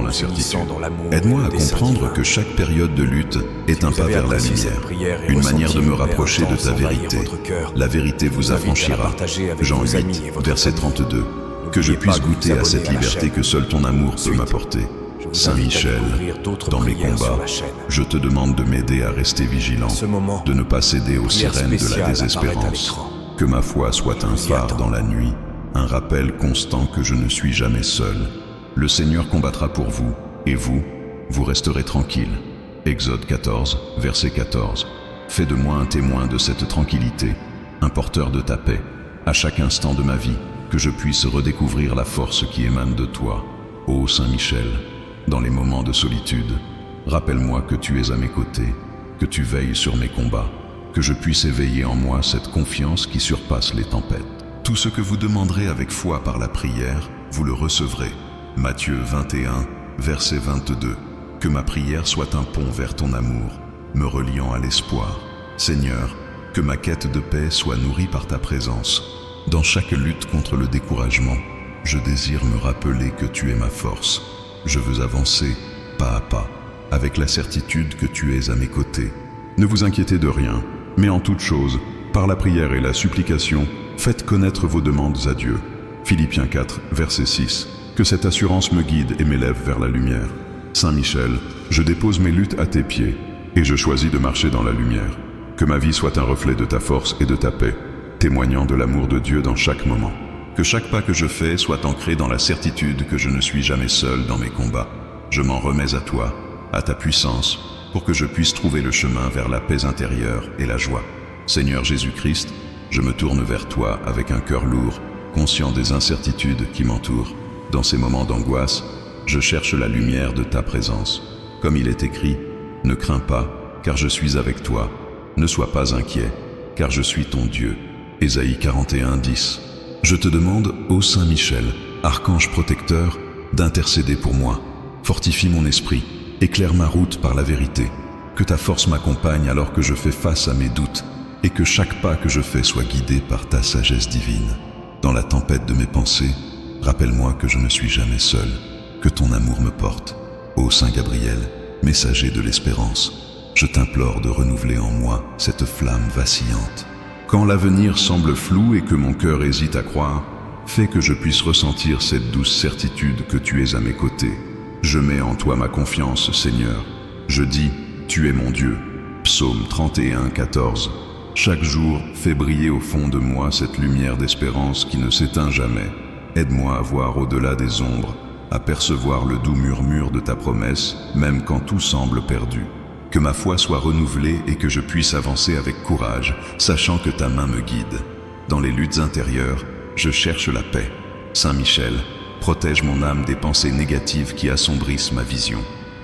dans l'incertitude. dans l'amour Aide-moi et à le dessein comprendre divin. que chaque période de lutte est un vous pas avez vers la apprécié lumière, cette prière et une manière de ressenti me une paix rapprocher de intense ta envahir vérité. votre cœur. La vérité Je vous vous invite à la affranchira. partager avec Jean vos 8, amis et votre verset famille. 32. Que je N'oubliez puisse pas de vous goûter à cette abonner à la liberté chaîne. que seul ton amour peut Ensuite, m'apporter. je vous Saint invite à Michel, découvrir d'autres dans mes prières sur combats, la chaîne. je te demande de m'aider à rester vigilant, En ce moment, de ne pas céder aux prière sirènes de spéciale la apparaît à désespérance. l'écran. Que ma foi soit un vous y phare attends. dans la nuit, un rappel constant que je ne suis jamais seul. Le Seigneur combattra pour vous, et vous, vous resterez tranquille. Exode 14, verset 14. Fais de moi un témoin de cette tranquillité, un porteur de ta paix, à chaque instant de ma vie, que je puisse redécouvrir la force qui émane de toi. Ô Saint Michel, dans les moments de solitude, Rappelle-moi que tu es à mes côtés, que tu veilles sur mes combats, que je puisse éveiller en moi cette confiance qui surpasse les tempêtes. Tout ce que vous demanderez avec foi par la prière, vous le recevrez. Matthieu 21, verset 22. Que ma prière soit un pont vers ton amour, me reliant à l'espoir. Seigneur, que ma quête de paix soit nourrie par ta présence. Dans chaque lutte contre le découragement, je désire me rappeler que tu es ma force. Je veux avancer, pas à pas, avec la certitude que tu es à mes côtés. Ne vous inquiétez de rien, mais en toute chose, par la prière et la supplication, faites connaître vos demandes à Dieu. Philippiens 4, verset 6. Que cette assurance me guide et m'élève vers la lumière. Saint Michel, je dépose mes luttes à tes pieds, et je choisis de marcher dans la lumière. Que ma vie soit un reflet de ta force et de ta paix, témoignant de l'amour de Dieu dans chaque moment. Que chaque pas que je fais soit ancré dans la certitude que je ne suis jamais seul dans mes combats. Je m'en remets à toi, à ta puissance, pour que je puisse trouver le chemin vers la paix intérieure et la joie. Seigneur Jésus-Christ, je me tourne vers toi avec un cœur lourd, conscient des incertitudes qui m'entourent. Dans ces moments d'angoisse, je cherche la lumière de ta présence. Comme il est écrit, ne crains pas, car je suis avec toi. Ne sois pas inquiet, car je suis ton Dieu. Ésaïe 41, 10. Je te demande, ô Saint Michel, archange protecteur, d'intercéder pour moi. Fortifie mon esprit, éclaire ma route par la vérité. Que ta force m'accompagne alors que je fais face à mes doutes, et que chaque pas que je fais soit guidé par ta sagesse divine. Dans la tempête de mes pensées, rappelle-moi que je ne suis jamais seul, que ton amour me porte. Ô Saint Gabriel, messager de l'espérance, je t'implore de renouveler en moi cette flamme vacillante. Quand l'avenir semble flou et que mon cœur hésite à croire, fais que je puisse ressentir cette douce certitude que tu es à mes côtés. Je mets en toi ma confiance, Seigneur. Je dis, tu es mon Dieu. Psaume 31, 14. Chaque jour, fais briller au fond de moi cette lumière d'espérance qui ne s'éteint jamais. Aide-moi à voir au-delà des ombres, à percevoir le doux murmure de ta promesse, même quand tout semble perdu. Que ma foi soit renouvelée et que je puisse avancer avec courage, sachant que ta main me guide. Dans les luttes intérieures, je cherche la paix. Saint Michel, protège mon âme des pensées négatives qui assombrissent ma vision.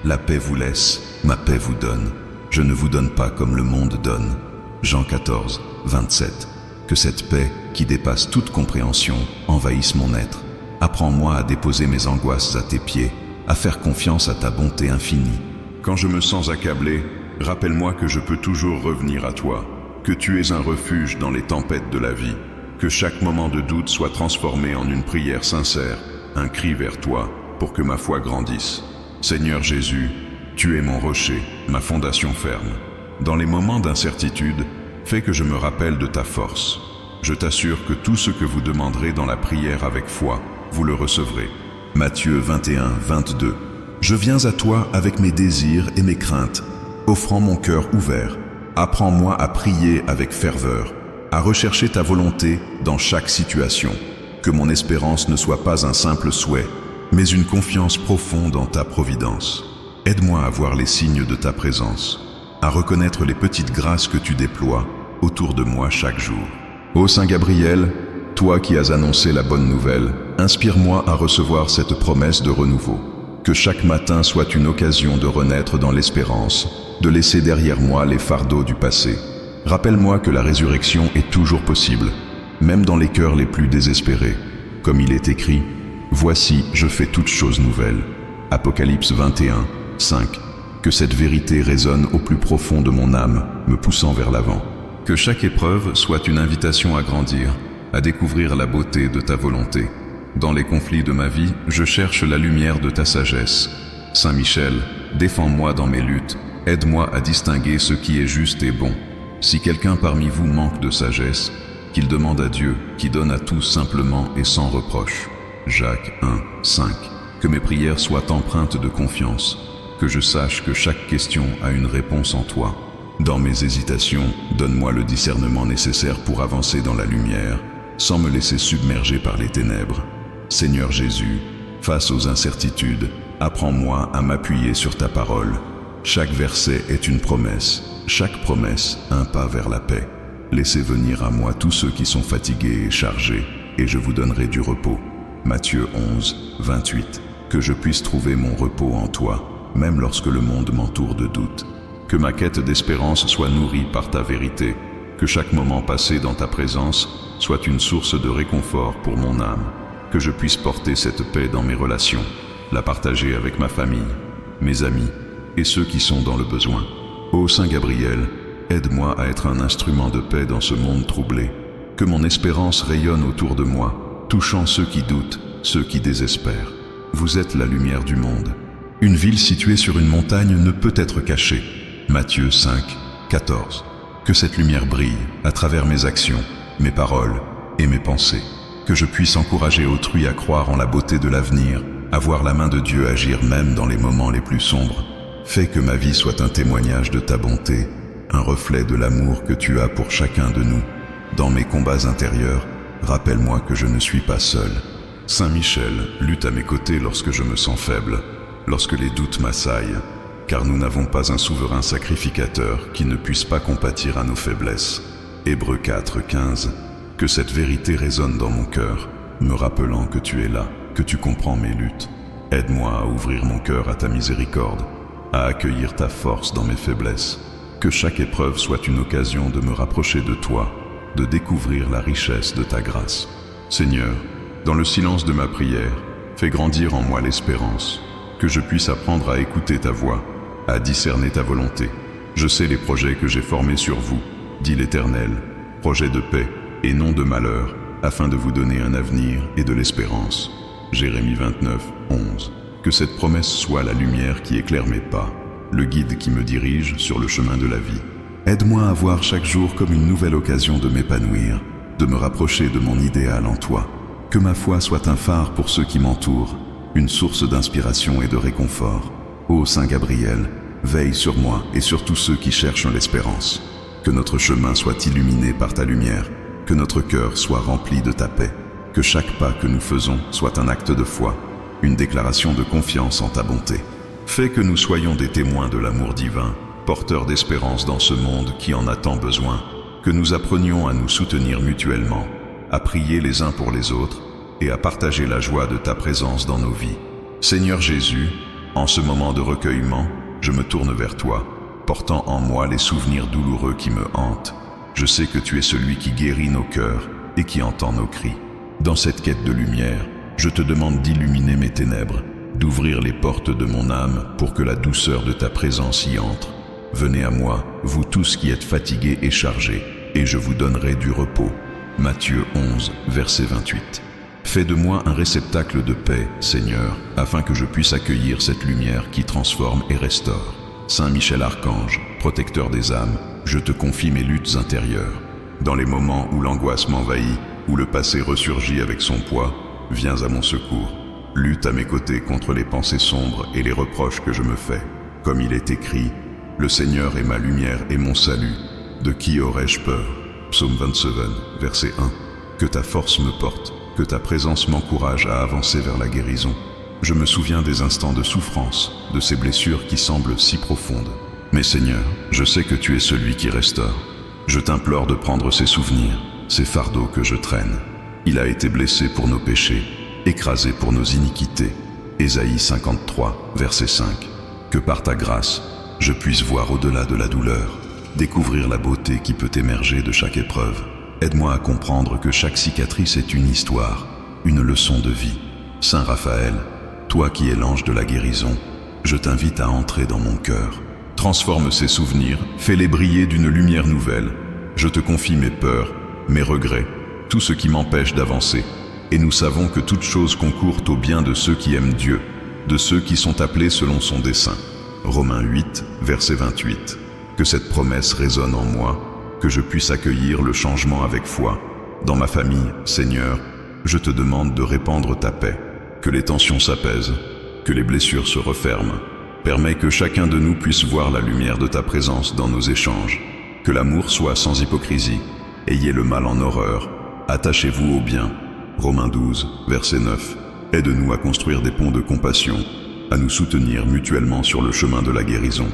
La paix vous laisse, ma paix vous donne. Je ne vous donne pas comme le monde donne. Jean 14, 27. Que cette paix, qui dépasse toute compréhension, envahisse mon être. Apprends-moi à déposer mes angoisses à tes pieds, à faire confiance à ta bonté infinie. Quand je me sens accablé, rappelle-moi que je peux toujours revenir à toi, que tu es un refuge dans les tempêtes de la vie, que chaque moment de doute soit transformé en une prière sincère, un cri vers toi, pour que ma foi grandisse. Seigneur Jésus, tu es mon rocher, ma fondation ferme. Dans les moments d'incertitude, fais que je me rappelle de ta force. Je t'assure que tout ce que vous demanderez dans la prière avec foi, vous le recevrez. Matthieu 21, 22. Je viens à toi avec mes désirs et mes craintes, offrant mon cœur ouvert. Apprends-moi à prier avec ferveur, à rechercher ta volonté dans chaque situation. Que mon espérance ne soit pas un simple souhait, mais une confiance profonde en ta providence. Aide-moi à voir les signes de ta présence, à reconnaître les petites grâces que tu déploies autour de moi chaque jour. Ô Saint Gabriel, toi qui as annoncé la bonne nouvelle, inspire-moi à recevoir cette promesse de renouveau. Que chaque matin soit une occasion de renaître dans l'espérance, de laisser derrière moi les fardeaux du passé. Rappelle-moi que la résurrection est toujours possible, même dans les cœurs les plus désespérés. Comme il est écrit, « Voici, je fais toutes choses nouvelles » Apocalypse 21, 5. Que cette vérité résonne au plus profond de mon âme, me poussant vers l'avant. Que chaque épreuve soit une invitation à grandir, à découvrir la beauté de ta volonté. Dans les conflits de ma vie, je cherche la lumière de ta sagesse. Saint Michel, défends-moi dans mes luttes, aide-moi à distinguer ce qui est juste et bon. Si quelqu'un parmi vous manque de sagesse, qu'il demande à Dieu, qui donne à tous simplement et sans reproche. Jacques 1, 5. Que mes prières soient empreintes de confiance, que je sache que chaque question a une réponse en toi. Dans mes hésitations, donne-moi le discernement nécessaire pour avancer dans la lumière, sans me laisser submerger par les ténèbres. Seigneur Jésus, face aux incertitudes, apprends-moi à m'appuyer sur ta parole. Chaque verset est une promesse, chaque promesse un pas vers la paix. Laissez venir à moi tous ceux qui sont fatigués et chargés, et je vous donnerai du repos. Matthieu 11, 28. Que je puisse trouver mon repos en toi, même lorsque le monde m'entoure de doutes. Que ma quête d'espérance soit nourrie par ta vérité, que chaque moment passé dans ta présence soit une source de réconfort pour mon âme, que je puisse porter cette paix dans mes relations, la partager avec ma famille, mes amis et ceux qui sont dans le besoin. Ô Saint Gabriel, aide-moi à être un instrument de paix dans ce monde troublé, que mon espérance rayonne autour de moi, touchant ceux qui doutent, ceux qui désespèrent. Vous êtes la lumière du monde. Une ville située sur une montagne ne peut être cachée. Matthieu 5, 14. Que cette lumière brille à travers mes actions, mes paroles et mes pensées. Que je puisse encourager autrui à croire en la beauté de l'avenir, à voir la main de Dieu agir même dans les moments les plus sombres. Fais que ma vie soit un témoignage de ta bonté, un reflet de l'amour que tu as pour chacun de nous. Dans mes combats intérieurs, rappelle-moi que je ne suis pas seul. Saint Michel lutte à mes côtés lorsque je me sens faible, lorsque les doutes m'assaillent, car nous n'avons pas un souverain sacrificateur qui ne puisse pas compatir à nos faiblesses. Hébreux 4, 15. Que cette vérité résonne dans mon cœur, me rappelant que tu es là, que tu comprends mes luttes. Aide-moi à ouvrir mon cœur à ta miséricorde, à accueillir ta force dans mes faiblesses. Que chaque épreuve soit une occasion de me rapprocher de toi, de découvrir la richesse de ta grâce. Seigneur, dans le silence de ma prière, fais grandir en moi l'espérance, que je puisse apprendre à écouter ta voix, à discerner ta volonté. Je sais les projets que j'ai formés sur vous, dit l'Éternel, projets de paix et non de malheur, afin de vous donner un avenir et de l'espérance. Jérémie 29, 11. Que cette promesse soit la lumière qui éclaire mes pas, le guide qui me dirige sur le chemin de la vie. Aide-moi à voir chaque jour comme une nouvelle occasion de m'épanouir, de me rapprocher de mon idéal en toi. Que ma foi soit un phare pour ceux qui m'entourent, une source d'inspiration et de réconfort. Ô Saint Gabriel, veille sur moi et sur tous ceux qui cherchent l'espérance. Que notre chemin soit illuminé par ta lumière, que notre cœur soit rempli de ta paix, que chaque pas que nous faisons soit un acte de foi, une déclaration de confiance en ta bonté. Fais que nous soyons des témoins de l'amour divin, porteurs d'espérance dans ce monde qui en a tant besoin, que nous apprenions à nous soutenir mutuellement, à prier les uns pour les autres et à partager la joie de ta présence dans nos vies. Seigneur Jésus, en ce moment de recueillement, je me tourne vers toi, portant en moi les souvenirs douloureux qui me hantent. Je sais que tu es celui qui guérit nos cœurs et qui entend nos cris. Dans cette quête de lumière, je te demande d'illuminer mes ténèbres, d'ouvrir les portes de mon âme pour que la douceur de ta présence y entre. Venez à moi, vous tous qui êtes fatigués et chargés, et je vous donnerai du repos. Matthieu 11, verset 28. Fais de moi un réceptacle de paix, Seigneur, afin que je puisse accueillir cette lumière qui transforme et restaure. Saint Michel Archange, protecteur des âmes, je te confie mes luttes intérieures. Dans les moments où l'angoisse m'envahit, où le passé ressurgit avec son poids, viens à mon secours. Lutte à mes côtés contre les pensées sombres et les reproches que je me fais. Comme il est écrit, le Seigneur est ma lumière et mon salut. De qui aurais-je peur? Psaume 27, verset 1. Que ta force me porte, que ta présence m'encourage à avancer vers la guérison. Je me souviens des instants de souffrance, de ces blessures qui semblent si profondes. Mais Seigneur, je sais que tu es celui qui restaure. Je t'implore de prendre ces souvenirs, ces fardeaux que je traîne. Il a été blessé pour nos péchés, écrasé pour nos iniquités. Ésaïe 53, verset 5. Que par ta grâce, je puisse voir au-delà de la douleur, découvrir la beauté qui peut émerger de chaque épreuve. Aide-moi à comprendre que chaque cicatrice est une histoire, une leçon de vie. Saint Raphaël, toi qui es l'ange de la guérison, je t'invite à entrer dans mon cœur. Transforme ces souvenirs, fais-les briller d'une lumière nouvelle. Je te confie mes peurs, mes regrets, tout ce qui m'empêche d'avancer. Et nous savons que toute chose concourt au bien de ceux qui aiment Dieu, de ceux qui sont appelés selon son dessein. Romains 8, verset 28. Que cette promesse résonne en moi, que je puisse accueillir le changement avec foi. Dans ma famille, Seigneur, je te demande de répandre ta paix, que les tensions s'apaisent, que les blessures se referment. Permets que chacun de nous puisse voir la lumière de ta présence dans nos échanges, que l'amour soit sans hypocrisie. Ayez le mal en horreur, attachez-vous au bien. Romains 12, verset 9. Aide-nous à construire des ponts de compassion, à nous soutenir mutuellement sur le chemin de la guérison.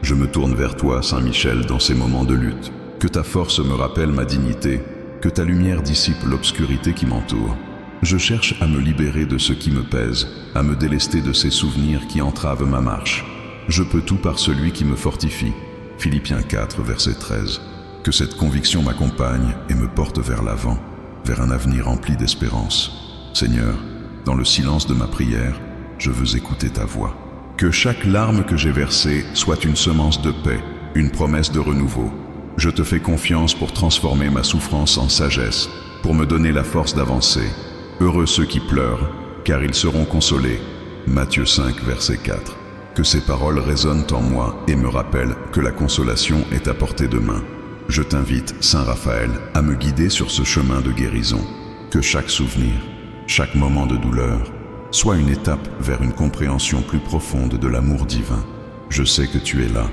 Je me tourne vers toi, Saint Michel, dans ces moments de lutte. Que ta force me rappelle ma dignité, que ta lumière dissipe l'obscurité qui m'entoure. Je cherche à me libérer de ce qui me pèse, à me délester de ces souvenirs qui entravent ma marche. Je peux tout par celui qui me fortifie. Philippiens 4, verset 13. Que cette conviction m'accompagne et me porte vers l'avant, vers un avenir rempli d'espérance. Seigneur, dans le silence de ma prière, je veux écouter ta voix. Que chaque larme que j'ai versée soit une semence de paix, une promesse de renouveau. Je te fais confiance pour transformer ma souffrance en sagesse, pour me donner la force d'avancer. Heureux ceux qui pleurent, car ils seront consolés. Matthieu 5, verset 4. Que ces paroles résonnent en moi et me rappellent que la consolation est à portée de main. Je t'invite, Saint Raphaël, à me guider sur ce chemin de guérison. Que chaque souvenir, chaque moment de douleur, soit une étape vers une compréhension plus profonde de l'amour divin. Je sais que tu es là,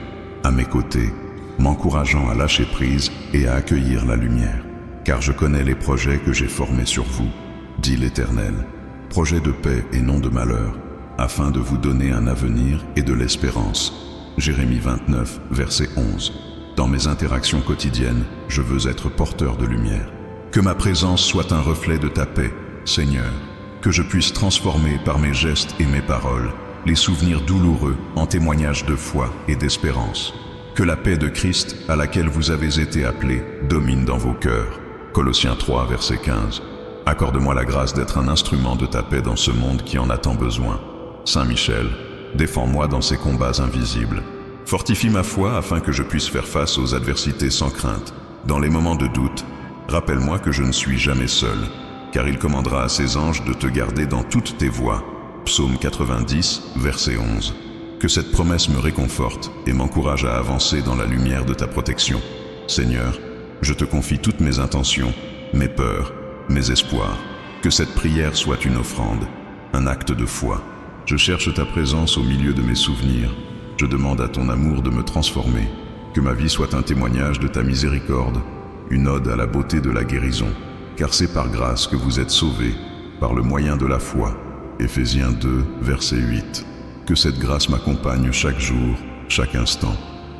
à mes côtés, m'encourageant à lâcher prise et à accueillir la lumière. Car je connais les projets que j'ai formés sur vous, dit l'Éternel, projets de paix et non de malheur, afin de vous donner un avenir et de l'espérance. Jérémie 29, verset 11. Dans mes interactions quotidiennes, je veux être porteur de lumière. Que ma présence soit un reflet de ta paix, Seigneur. Que je puisse transformer par mes gestes et mes paroles les souvenirs douloureux en témoignages de foi et d'espérance. Que la paix de Christ, à laquelle vous avez été appelés, domine dans vos cœurs. Colossiens 3, verset 15. Accorde-moi la grâce d'être un instrument de ta paix dans ce monde qui en a tant besoin. Saint Michel, défends-moi dans ces combats invisibles. Fortifie ma foi afin que je puisse faire face aux adversités sans crainte. Dans les moments de doute, rappelle-moi que je ne suis jamais seul, car il commandera à ses anges de te garder dans toutes tes voies. Psaume 90, verset 11. Que cette promesse me réconforte et m'encourage à avancer dans la lumière de ta protection. Seigneur, je te confie toutes mes intentions, mes peurs, mes espoirs. Que cette prière soit une offrande, un acte de foi. Je cherche ta présence au milieu de mes souvenirs. Je demande à ton amour de me transformer. Que ma vie soit un témoignage de ta miséricorde, une ode à la beauté de la guérison. Car c'est par grâce que vous êtes sauvés, par le moyen de la foi. Éphésiens 2, verset 8. Que cette grâce m'accompagne chaque jour, chaque instant,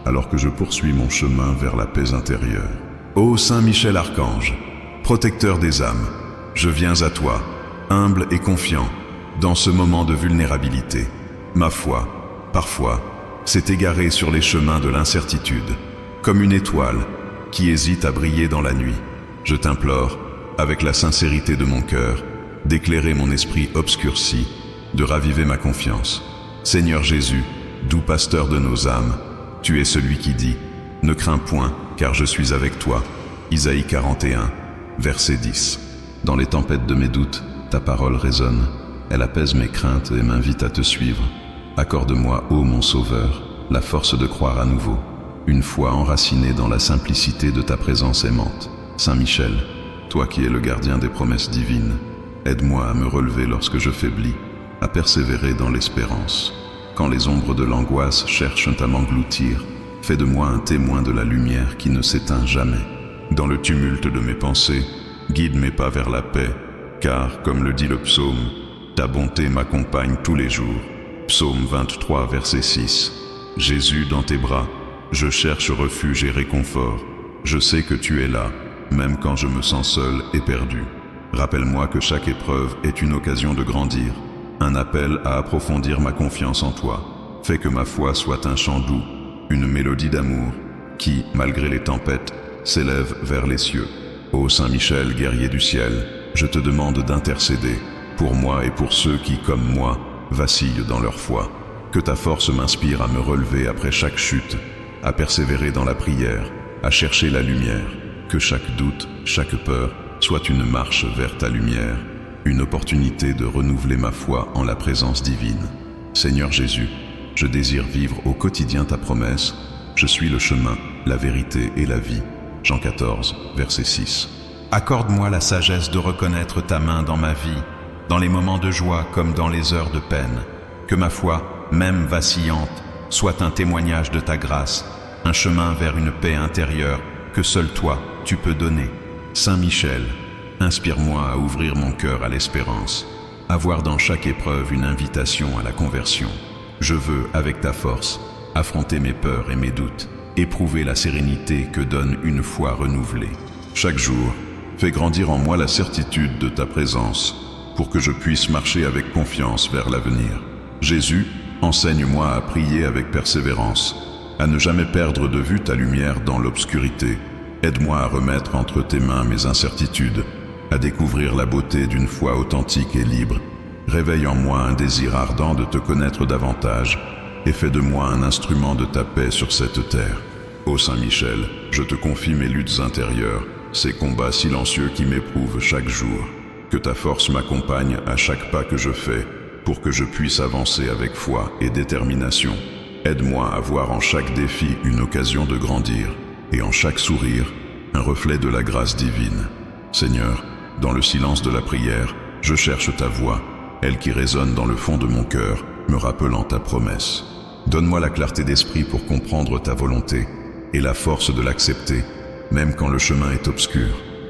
alors que je poursuis mon chemin vers la paix intérieure. Ô Saint Michel Archange, protecteur des âmes, je viens à toi, humble et confiant, dans ce moment de vulnérabilité. Ma foi, parfois, s'est égarée sur les chemins de l'incertitude, comme une étoile qui hésite à briller dans la nuit. Je t'implore, avec la sincérité de mon cœur, d'éclairer mon esprit obscurci, de raviver ma confiance. Seigneur Jésus, doux pasteur de nos âmes, tu es celui qui dit « Ne crains point, car je suis avec toi ». Isaïe 41, verset 10. Dans les tempêtes de mes doutes, ta parole résonne. Elle apaise mes craintes et m'invite à te suivre. Accorde-moi, ô mon Sauveur, la force de croire à nouveau, une foi enracinée dans la simplicité de ta présence aimante. Saint Michel, toi qui es le gardien des promesses divines, aide-moi à me relever lorsque je faiblis, à persévérer dans l'espérance. Quand les ombres de l'angoisse cherchent à m'engloutir, fais de moi un témoin de la lumière qui ne s'éteint jamais. Dans le tumulte de mes pensées, guide mes pas vers la paix, car, comme le dit le psaume, ta bonté m'accompagne tous les jours. Psaume 23, verset 6. Jésus, dans tes bras, je cherche refuge et réconfort. Je sais que tu es là, même quand je me sens seul et perdu. Rappelle-moi que chaque épreuve est une occasion de grandir, un appel à approfondir ma confiance en toi. Fais que ma foi soit un chant doux, une mélodie d'amour, qui, malgré les tempêtes, s'élève vers les cieux. Ô Saint Michel, guerrier du ciel, je te demande d'intercéder, pour moi et pour ceux qui, comme moi, vacillent dans leur foi. Que ta force m'inspire à me relever après chaque chute, à persévérer dans la prière, à chercher la lumière. Que chaque doute, chaque peur, soit une marche vers ta lumière, une opportunité de renouveler ma foi en la présence divine. Seigneur Jésus, je désire vivre au quotidien ta promesse. Je suis le chemin, la vérité et la vie. Jean 14, verset 6. Accorde-moi la sagesse de reconnaître ta main dans ma vie, dans les moments de joie comme dans les heures de peine. Que ma foi, même vacillante, soit un témoignage de ta grâce, un chemin vers une paix intérieure que seul toi, tu peux donner. Saint Michel, inspire-moi à ouvrir mon cœur à l'espérance, à voir dans chaque épreuve une invitation à la conversion. Je veux, avec ta force, affronter mes peurs et mes doutes, éprouver la sérénité que donne une foi renouvelée. Chaque jour, fais grandir en moi la certitude de ta présence, pour que je puisse marcher avec confiance vers l'avenir. Jésus, enseigne-moi à prier avec persévérance, à ne jamais perdre de vue ta lumière dans l'obscurité. Aide-moi à remettre entre tes mains mes incertitudes, à découvrir la beauté d'une foi authentique et libre. Réveille en moi un désir ardent de te connaître davantage et fais de moi un instrument de ta paix sur cette terre. Ô Saint Michel, je te confie mes luttes intérieures, ces combats silencieux qui m'éprouvent chaque jour. Que ta force m'accompagne à chaque pas que je fais, pour que je puisse avancer avec foi et détermination. Aide-moi à voir en chaque défi une occasion de grandir, et en chaque sourire, un reflet de la grâce divine. Seigneur, dans le silence de la prière, je cherche ta voix, elle qui résonne dans le fond de mon cœur, me rappelant ta promesse. Donne-moi la clarté d'esprit pour comprendre ta volonté, et la force de l'accepter, même quand le chemin est obscur.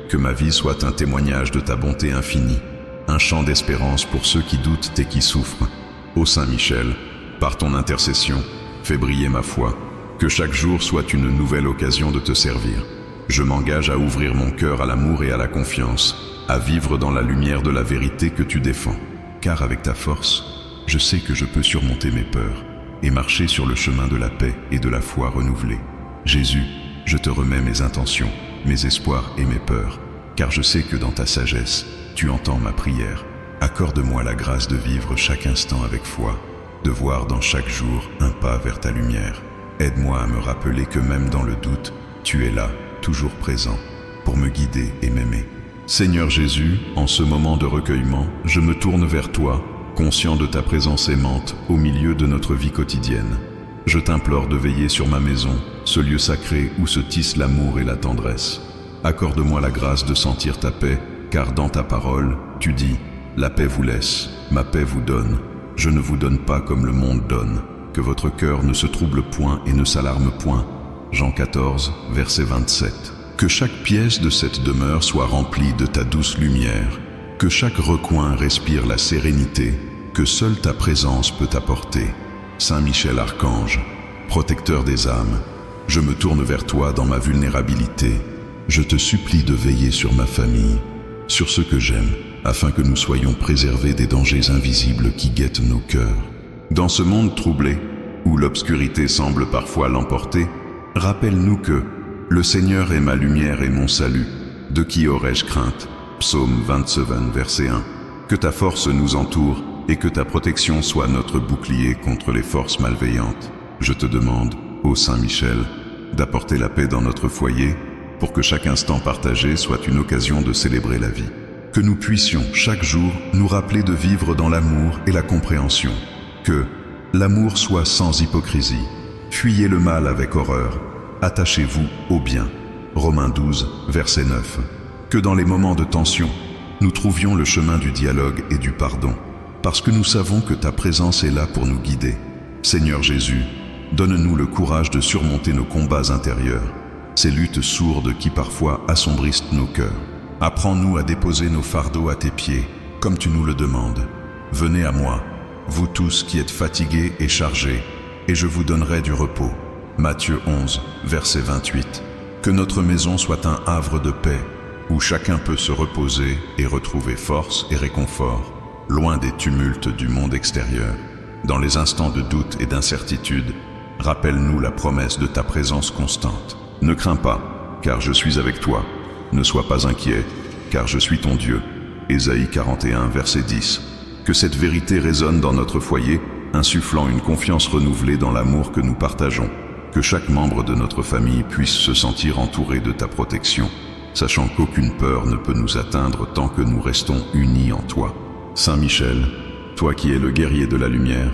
Que ma vie soit un témoignage de ta bonté infinie, un chant d'espérance pour ceux qui doutent et qui souffrent. Ô Saint Michel, par ton intercession, fais briller ma foi, que chaque jour soit une nouvelle occasion de te servir. Je m'engage à ouvrir mon cœur à l'amour et à la confiance, à vivre dans la lumière de la vérité que tu défends. Car avec ta force, je sais que je peux surmonter mes peurs et marcher sur le chemin de la paix et de la foi renouvelée. Jésus, je te remets mes intentions, mes espoirs et mes peurs, car je sais que dans ta sagesse, tu entends ma prière. Accorde-moi la grâce de vivre chaque instant avec foi, de voir dans chaque jour un pas vers ta lumière. Aide-moi à me rappeler que même dans le doute, tu es là, toujours présent, pour me guider et m'aimer. Seigneur Jésus, en ce moment de recueillement, je me tourne vers toi, conscient de ta présence aimante au milieu de notre vie quotidienne. Je t'implore de veiller sur ma maison, ce lieu sacré où se tissent l'amour et la tendresse. Accorde-moi la grâce de sentir ta paix, car dans ta parole, tu dis « La paix vous laisse, ma paix vous donne. Je ne vous donne pas comme le monde donne. Que votre cœur ne se trouble point et ne s'alarme point. » Jean 14, verset 27. Que chaque pièce de cette demeure soit remplie de ta douce lumière. Que chaque recoin respire la sérénité que seule ta présence peut apporter. Saint Michel Archange, protecteur des âmes, je me tourne vers toi dans ma vulnérabilité. Je te supplie de veiller sur ma famille, sur ceux que j'aime, afin que nous soyons préservés des dangers invisibles qui guettent nos cœurs. Dans ce monde troublé, où l'obscurité semble parfois l'emporter, rappelle-nous que le Seigneur est ma lumière et mon salut. De qui aurais-je crainte? Psaume 27, verset 1. Que ta force nous entoure et que ta protection soit notre bouclier contre les forces malveillantes. Je te demande, ô Saint Michel, d'apporter la paix dans notre foyer pour que chaque instant partagé soit une occasion de célébrer la vie. Que nous puissions chaque jour nous rappeler de vivre dans l'amour et la compréhension. Que l'amour soit sans hypocrisie. Fuyez le mal avec horreur. Attachez-vous au bien. Romains 12, verset 9. Que dans les moments de tension, nous trouvions le chemin du dialogue et du pardon, parce que nous savons que ta présence est là pour nous guider. Seigneur Jésus, donne-nous le courage de surmonter nos combats intérieurs, ces luttes sourdes qui parfois assombrissent nos cœurs. Apprends-nous à déposer nos fardeaux à tes pieds, comme tu nous le demandes. Venez à moi, vous tous qui êtes fatigués et chargés, et je vous donnerai du repos. Matthieu 11, verset 28. Que notre maison soit un havre de paix, où chacun peut se reposer et retrouver force et réconfort, loin des tumultes du monde extérieur. Dans les instants de doute et d'incertitude, rappelle-nous la promesse de ta présence constante. Ne crains pas, car je suis avec toi. Ne sois pas inquiet, car je suis ton Dieu. Ésaïe 41, verset 10. Que cette vérité résonne dans notre foyer, insufflant une confiance renouvelée dans l'amour que nous partageons. Que chaque membre de notre famille puisse se sentir entouré de ta protection, sachant qu'aucune peur ne peut nous atteindre tant que nous restons unis en toi. Saint Michel, toi qui es le guerrier de la lumière,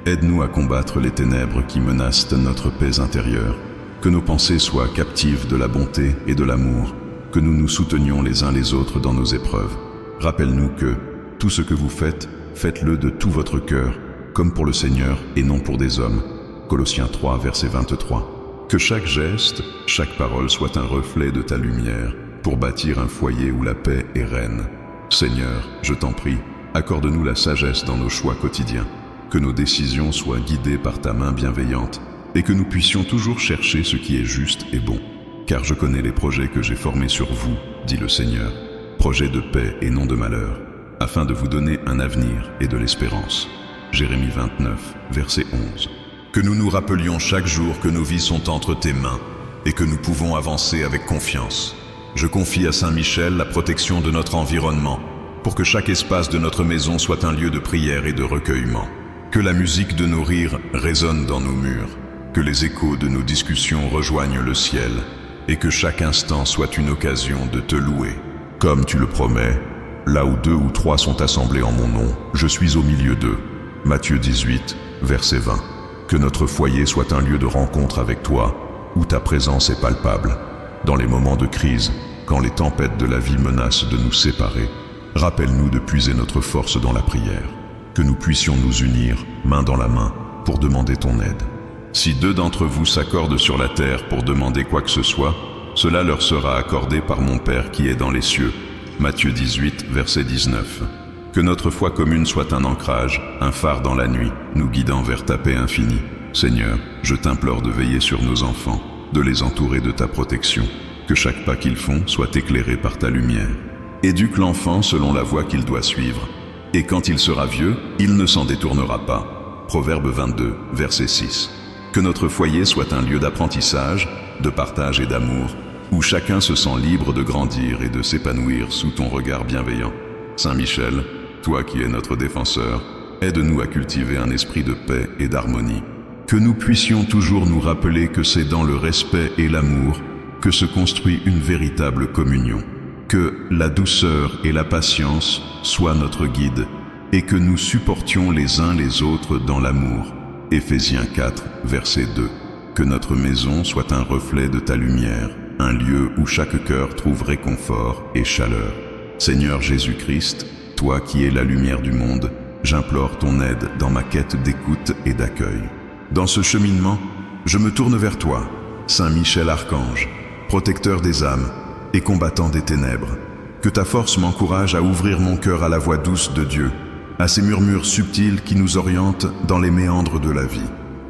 aide-nous à combattre les ténèbres qui menacent notre paix intérieure. Que nos pensées soient captives de la bonté et de l'amour, que nous nous soutenions les uns les autres dans nos épreuves. Rappelle-nous que tout ce que vous faites, faites-le de tout votre cœur, comme pour le Seigneur et non pour des hommes. Colossiens 3, verset 23. Que chaque geste, chaque parole soit un reflet de ta lumière, pour bâtir un foyer où la paix est reine. Seigneur, je t'en prie, accorde-nous la sagesse dans nos choix quotidiens, que nos décisions soient guidées par ta main bienveillante, et que nous puissions toujours chercher ce qui est juste et bon. Car je connais les projets que j'ai formés sur vous, dit le Seigneur, projets de paix et non de malheur, afin de vous donner un avenir et de l'espérance. Jérémie 29, verset 11. Que nous nous rappelions chaque jour que nos vies sont entre tes mains et que nous pouvons avancer avec confiance. Je confie à Saint Michel la protection de notre environnement pour que chaque espace de notre maison soit un lieu de prière et de recueillement. Que la musique de nos rires résonne dans nos murs, que les échos de nos discussions rejoignent le ciel et que chaque instant soit une occasion de te louer. Comme tu le promets, là où 2 ou 3 sont assemblés en mon nom, je suis au milieu d'eux. Matthieu 18, verset 20. Que notre foyer soit un lieu de rencontre avec toi, où ta présence est palpable. Dans les moments de crise, quand les tempêtes de la vie menacent de nous séparer, rappelle-nous de puiser notre force dans la prière. Que nous puissions nous unir, main dans la main, pour demander ton aide. Si 2 d'entre vous s'accordent sur la terre pour demander quoi que ce soit, cela leur sera accordé par mon Père qui est dans les cieux. Matthieu 18, verset 19. Que notre foi commune soit un ancrage, un phare dans la nuit, nous guidant vers ta paix infinie. Seigneur, je t'implore de veiller sur nos enfants, de les entourer de ta protection, que chaque pas qu'ils font soit éclairé par ta lumière. Éduque l'enfant selon la voie qu'il doit suivre, et quand il sera vieux, il ne s'en détournera pas. Proverbe 22, verset 6. Que notre foyer soit un lieu d'apprentissage, de partage et d'amour, où chacun se sent libre de grandir et de s'épanouir sous ton regard bienveillant. Saint Michel, toi qui es notre défenseur, aide-nous à cultiver un esprit de paix et d'harmonie. Que nous puissions toujours nous rappeler que c'est dans le respect et l'amour que se construit une véritable communion. Que la douceur et la patience soient notre guide et que nous supportions les uns les autres dans l'amour. Éphésiens 4, verset 2. Que notre maison soit un reflet de ta lumière, un lieu où chaque cœur trouve réconfort et chaleur. Seigneur Jésus-Christ, toi qui es la lumière du monde, j'implore ton aide dans ma quête d'écoute et d'accueil. Dans ce cheminement, je me tourne vers toi, Saint Michel Archange, protecteur des âmes et combattant des ténèbres. Que ta force m'encourage à ouvrir mon cœur à la voix douce de Dieu, à ces murmures subtils qui nous orientent dans les méandres de la vie.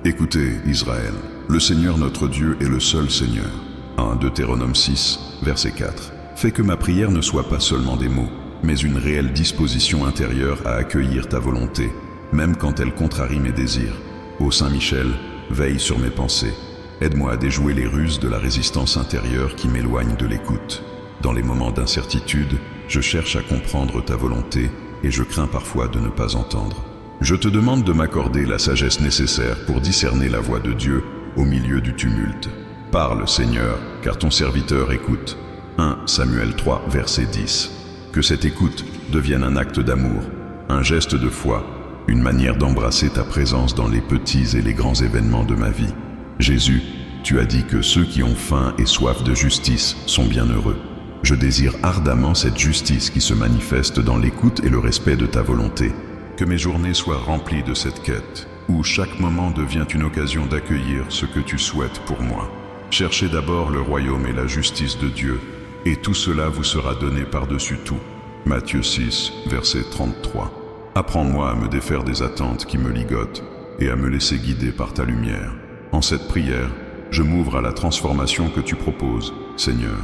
Écoutez, Israël, le Seigneur notre Dieu est le seul Seigneur. 1 Deutéronome 6, verset 4. Fais que ma prière ne soit pas seulement des mots, mais une réelle disposition intérieure à accueillir ta volonté, même quand elle contrarie mes désirs. Ô Saint Michel, veille sur mes pensées. Aide-moi à déjouer les ruses de la résistance intérieure qui m'éloigne de l'écoute. Dans les moments d'incertitude, je cherche à comprendre ta volonté et je crains parfois de ne pas entendre. Je te demande de m'accorder la sagesse nécessaire pour discerner la voix de Dieu au milieu du tumulte. Parle, Seigneur, car ton serviteur écoute. 1 Samuel 3, verset 10. Que cette écoute devienne un acte d'amour, un geste de foi, une manière d'embrasser ta présence dans les petits et les grands événements de ma vie. Jésus, tu as dit que ceux qui ont faim et soif de justice sont bienheureux. Je désire ardemment cette justice qui se manifeste dans l'écoute et le respect de ta volonté. Que mes journées soient remplies de cette quête, où chaque moment devient une occasion d'accueillir ce que tu souhaites pour moi. Cherchez d'abord le royaume et la justice de Dieu, et tout cela vous sera donné par-dessus tout. Matthieu 6, verset 33. Apprends-moi à me défaire des attentes qui me ligotent et à me laisser guider par ta lumière. En cette prière, je m'ouvre à la transformation que tu proposes, Seigneur.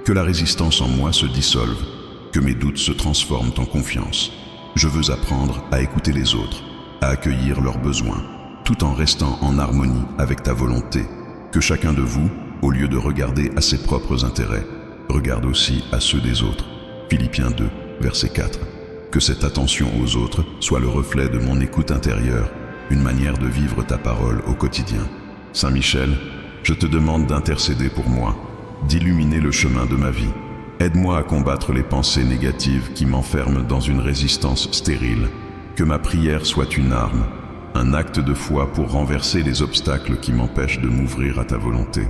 Que la résistance en moi se dissolve, que mes doutes se transforment en confiance. Je veux apprendre à écouter les autres, à accueillir leurs besoins, tout en restant en harmonie avec ta volonté. Que chacun de vous, au lieu de regarder à ses propres intérêts, regarde aussi à ceux des autres. Philippiens 2, verset 4. Que cette attention aux autres soit le reflet de mon écoute intérieure, une manière de vivre ta parole au quotidien. Saint Michel, je te demande d'intercéder pour moi, d'illuminer le chemin de ma vie. Aide-moi à combattre les pensées négatives qui m'enferment dans une résistance stérile. Que ma prière soit une arme, un acte de foi pour renverser les obstacles qui m'empêchent de m'ouvrir à ta volonté.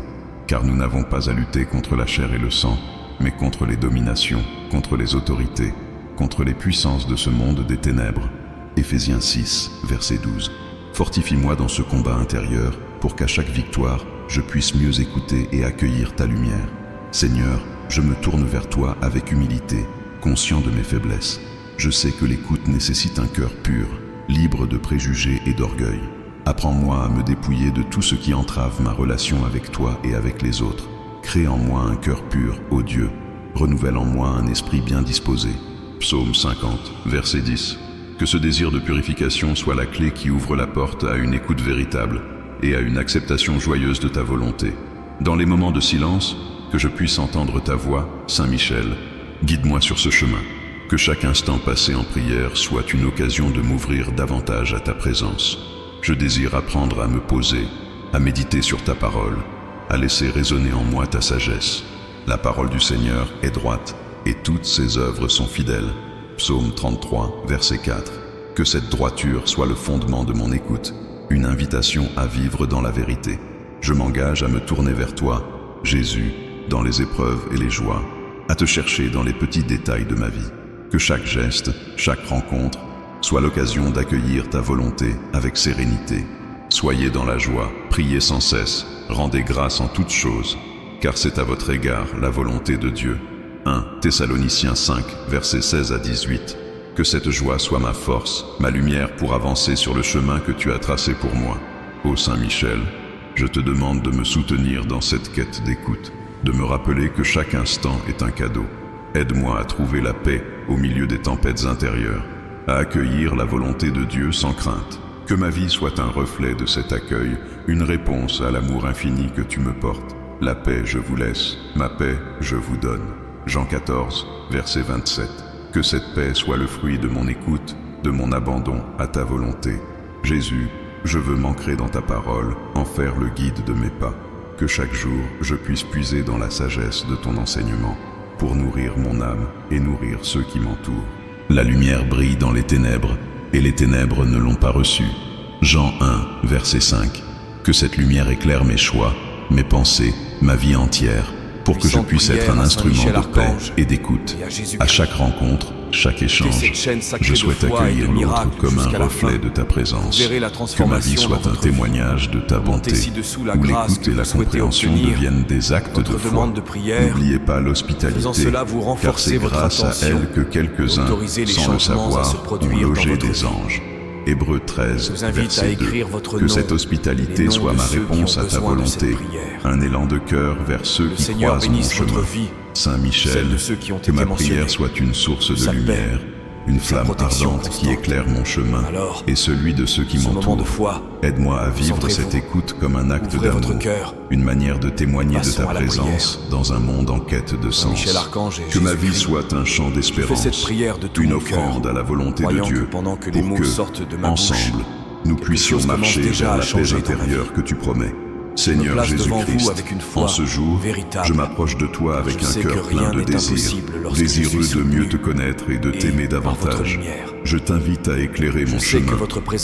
Car nous n'avons pas à lutter contre la chair et le sang, mais contre les dominations, contre les autorités, contre les puissances de ce monde des ténèbres. Éphésiens 6, verset 12. Fortifie-moi dans ce combat intérieur pour qu'à chaque victoire, je puisse mieux écouter et accueillir ta lumière. Seigneur, je me tourne vers toi avec humilité, conscient de mes faiblesses. Je sais que l'écoute nécessite un cœur pur, libre de préjugés et d'orgueil. Apprends-moi à me dépouiller de tout ce qui entrave ma relation avec toi et avec les autres. Crée en moi un cœur pur, ô Dieu. Renouvelle en moi un esprit bien disposé. Psaume 50, verset 10. Que ce désir de purification soit la clé qui ouvre la porte à une écoute véritable et à une acceptation joyeuse de ta volonté. Dans les moments de silence, que je puisse entendre ta voix, Saint Michel, guide-moi sur ce chemin. Que chaque instant passé en prière soit une occasion de m'ouvrir davantage à ta présence. Je désire apprendre à me poser, à méditer sur ta parole, à laisser résonner en moi ta sagesse. La parole du Seigneur est droite et toutes ses œuvres sont fidèles. Psaume 33, verset 4. Que cette droiture soit le fondement de mon écoute, une invitation à vivre dans la vérité. Je m'engage à me tourner vers toi, Jésus, dans les épreuves et les joies, à te chercher dans les petits détails de ma vie. Que chaque geste, chaque rencontre, soit l'occasion d'accueillir ta volonté avec sérénité. Soyez dans la joie, priez sans cesse, rendez grâce en toutes choses, car c'est à votre égard la volonté de Dieu. 1 Thessaloniciens 5, versets 16 à 18. Que cette joie soit ma force, ma lumière pour avancer sur le chemin que tu as tracé pour moi. Ô Saint Michel, je te demande de me soutenir dans cette quête d'écoute, de me rappeler que chaque instant est un cadeau. Aide-moi à trouver la paix au milieu des tempêtes intérieures, à accueillir la volonté de Dieu sans crainte. Que ma vie soit un reflet de cet accueil, une réponse à l'amour infini que tu me portes. La paix je vous laisse, ma paix je vous donne. Jean 14, verset 27. Que cette paix soit le fruit de mon écoute, de mon abandon à ta volonté. Jésus, je veux m'ancrer dans ta parole, en faire le guide de mes pas. Que chaque jour je puisse puiser dans la sagesse de ton enseignement, pour nourrir mon âme et nourrir ceux qui m'entourent. La lumière brille dans les ténèbres, et les ténèbres ne l'ont pas reçue. Jean 1, verset 5. Que cette lumière éclaire mes choix, mes pensées, ma vie entière, pour que je puisse être un instrument de paix et d'écoute. À chaque rencontre, chaque échange, je souhaite accueillir l'autre comme un reflet de ta présence. Que ma vie soit un témoignage de ta bonté, où l'écoute et la compréhension deviennent des actes de foi. N'oubliez pas l'hospitalité, car c'est grâce à elle que quelques-uns, sans le savoir, ont logé des anges. Hébreux 13, verset 2. Que cette hospitalité soit ma réponse à ta volonté, un élan de cœur vers ceux qui croisent mon chemin. Saint Michel, que ma prière soit une source de lumière, une flamme ardente qui éclaire mon chemin et celui de ceux qui m'entourent. Aide-moi à vivre cette écoute comme un acte d'amour, une manière de témoigner de ta présence dans un monde en quête de sens. Que ma vie soit un chant d'espérance, une offrande à la volonté de Dieu, pour que, ensemble, nous puissions marcher vers la paix intérieure que tu promets. Seigneur Jésus-Christ, en ce jour, je m'approche de toi avec un cœur plein de désir, désireux de mieux te connaître et de t'aimer davantage. Je t'invite à éclairer mon chemin,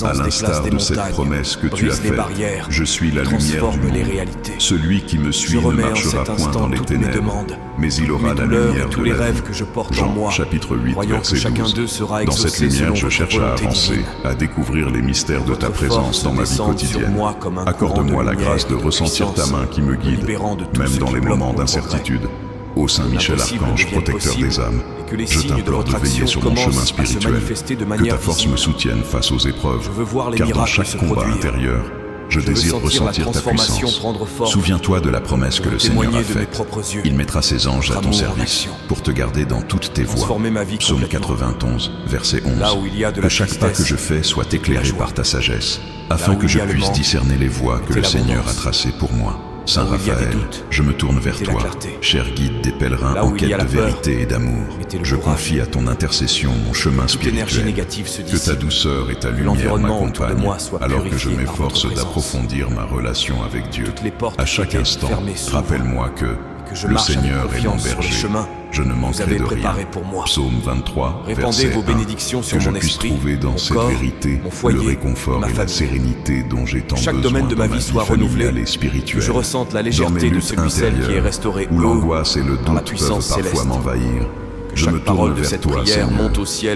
à l'instar de cette promesse que tu as faite. Je suis la lumière du monde. Celui qui me suit ne marchera point dans les ténèbres, mais il aura la lumière de la vie. Jean chapitre 8, verset 12. Dans cette lumière, je cherche à avancer, à découvrir les mystères de ta présence dans ma vie quotidienne. Accorde-moi la grâce de ressentir ta main qui me guide, même dans les moments d'incertitude. Ô Saint Michel Archange, protecteur des âmes, je t'implore de veiller sur mon chemin spirituel, que ta force me soutienne face aux épreuves, car dans chaque combat intérieur, je désire ressentir ta puissance. Souviens-toi de la promesse que le Seigneur a faite. Il mettra ses anges à ton service pour te garder dans toutes tes voies. Psaume 91, verset 11. Que chaque pas que je fais soit éclairé par ta sagesse, afin que je puisse discerner les voies que le Seigneur a tracées pour moi. Saint Raphaël, je me tourne vers toi, cher guide des pèlerins en quête de vérité et d'amour. Je confie à ton intercession mon chemin spirituel. Que ta douceur et ta lumière m'accompagnent, alors que je m'efforce d'approfondir ma relation avec Dieu. À chaque instant, rappelle-moi que le Seigneur est mon berger. Je ne manquerai de rien. Psaume 23, verset 1. Que je puisse trouver dans cette vérité le réconfort et la sérénité dont j'ai tant besoin dans ma vie familiale et spirituelle. Dans mes luttes intérieures, où l'angoisse et le doute peuvent parfois m'envahir, je me tourne vers toi, Seigneur,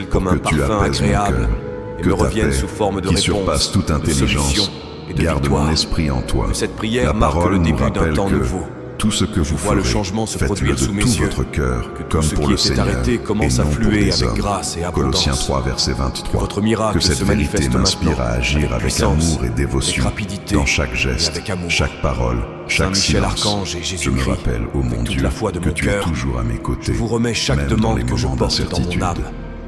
pour que tu apaises mon cœur. Que ta paix, qui surpasse toute intelligence, garde mon esprit en toi. La parole nous rappelle que tout ce que vous ferez, faites-le de tout votre cœur, comme pour le Seigneur, et non pour des hommes. Colossiens 3, verset 23. Que cette vérité m'inspire à agir avec amour et dévotion, dans chaque geste, chaque parole, chaque silence. Je me rappelle, ô mon Dieu, que tu es toujours à mes côtés, même dans les moments d'incertitude.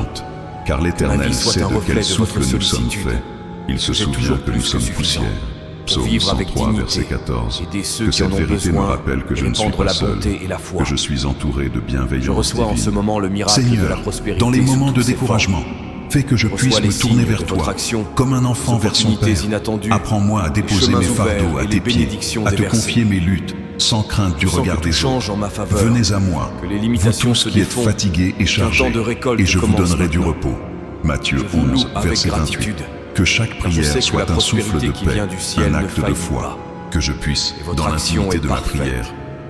honte, car ma l'Éternel vie soit sait un de reflet quelle de votre souffle nous sommes sollicitude. faits. Il se J'ai souvient toujours que nous plus que sommes suffisant poussière. pour Psaume vivre avec 103, dignité, verset 14. aider ceux Que qui en cette ont vérité me besoin rappelle que et je ne suis répandre pas la seul, bonté et la foi. que je suis entouré de bienveillance Je reçois en divine. ce moment le miracle de la Seigneur, prospérité dans les sous moments toutes de ses découragement, formes. fais que je Reçois puisse les me tourner signes vers de votre toi, action, comme un enfant les vers son opportunités père. inattendues, Apprends-moi à les déposer chemins mes fardeaux ouverts à et tes les pieds, bénédictions à te déversées. confier mes luttes, sans crainte du Je sens regard que tout des change autres. en ma faveur. Venez à moi, Que les vous limitations tous se qui êtes défont, fatigués et qu'un chargés, temps de récolte et je vous commence donnerai du maintenant. repos. Matthieu Je vous loue 11, avec verset 28. gratitude. Que chaque Car je sais prière que soit la un souffle prospérité de qui paix, vient du ciel un ne acte de faillit foi, pas. que je puisse, Et votre dans action l'intimité est de ma parfaite. prière,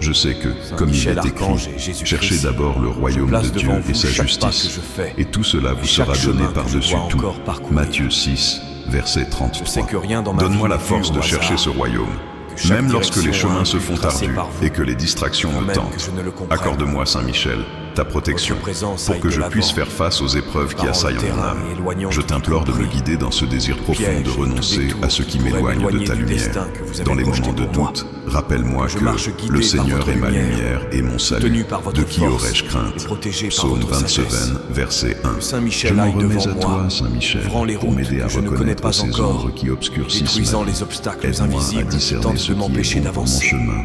Je sais que, comme il Michel, est Archange écrit, et Jésus-Christ, cherchez d'abord le royaume place de Dieu devant vous et sa chaque pas justice, que je fais, et tout cela vous chaque sera donné chemin que je par-dessus dois tout. encore parcourir. Matthieu 6, verset Je sais 33. que rien dans ma vie Donne-moi la n'est dû force au de hasard, chercher ce royaume, que chaque même lorsque les direction a chemins un se but font tracé ardus par vous, et que les distractions avant me même tentent. que je ne le comprenne. Accorde-moi, Saint Michel, ta protection, Votre présence pour aille que de je puisse l'avant, faire face aux épreuves qui préparant assaillent le mon terrain âme. et éloignant Je tout t'implore de me compris. guider dans ce désir profond Pièges de et tout renoncer détour à ce qui qui pourrait m'éloigne de m'éloigner ta du lumière. destin que vous avez Dans les projeté moments de pour moi. doute, rappelle-moi Que je marche que guidé le par Seigneur votre est ma lumière, lumière et mon salut. tenu par votre De qui force aurais-je et crainte? protégé par Psaume votre 27, sagesse. verset 1. Que Saint Michel Je m'en aille remets devant à moi, toi, Saint Michel, ouvrant les pour routes m'aider à que je ne connais reconnaître pas ces encore, ombres qui obscurcissent détruisant ma vie. les obstacles Aide-moi à invisibles qui discerner tentent ce de qui m'empêcher est bon pour mon d'avancer. chemin,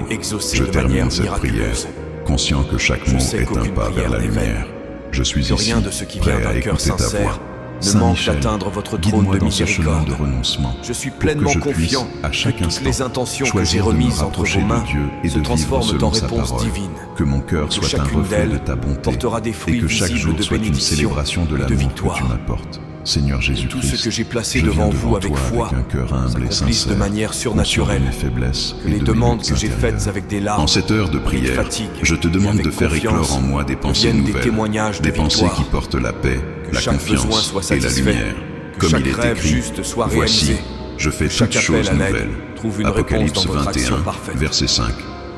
et exaucée je de manière termine cette prière, miraculeuse. conscient que chaque Je mot sais est un qu'aucune pas vers prière la n'est vaine, lumière. Je suis que ici, rien de ce qui vient prêt à d'un cœur écouter ta sincère voix. ne Saint manque Michel, d'atteindre votre trône guide-moi de dans ce chemin miséricorde. de renoncement, Je suis pour pleinement que je puisse, confiant à chaque que toutes instant, les intentions que choisir j'ai de me remises entre rapprocher vos de mains Dieu et se de vivre transforment selon en sa réponses parole. divines. Que mon cœur Que soit un chacune reflet de d'elles ta bonté portera des et fruits que chaque visibles jour de soit une bénédiction célébration de et de l'amour que victoire. tu m'apportes. Seigneur Tout Jésus-Christ, ce que j'ai placé je devant viens vous avec toi foi avec un cœur humble et s'accomplisse sincère, de manière conscient surnaturelle. de mes faiblesses Que et les de mes demandes luttes que j'ai intérieures. faites avec des larmes, En cette heure de avec prière, fatigue, je te demande avec de faire confiance, éclore en moi des pensées deviennent des nouvelles, témoignages de des pensées victoire. qui portent la paix, Que la chaque besoin confiance soit et la satisfait. lumière. Que Comme chaque il est rêve écrit, juste soit voici, réalisé. je fais Que chaque toutes appel choses à l'aide nouvelles. trouve une Apocalypse réponse dans votre action 21, parfaite. verset 5.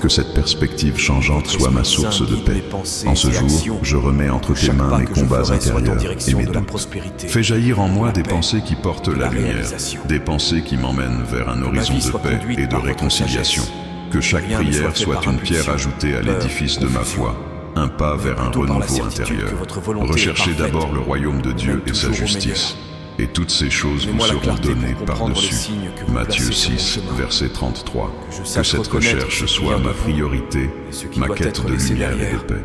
Que cette perspective changeante soit ma source de paix. En ce jour, je remets entre tes mains mes combats intérieurs et mes doutes. Fais jaillir en moi des pensées qui portent la lumière, des pensées qui m'emmènent vers un horizon de paix et de réconciliation. Que chaque prière soit une pierre ajoutée à l'édifice de ma foi, un pas vers un renouveau intérieur. Recherchez d'abord le royaume de Dieu et sa justice, et toutes ces choses vous seront données par-dessus. Matthieu 6, verset 33. Que cette recherche soit ma priorité, ma quête de lumière et de paix.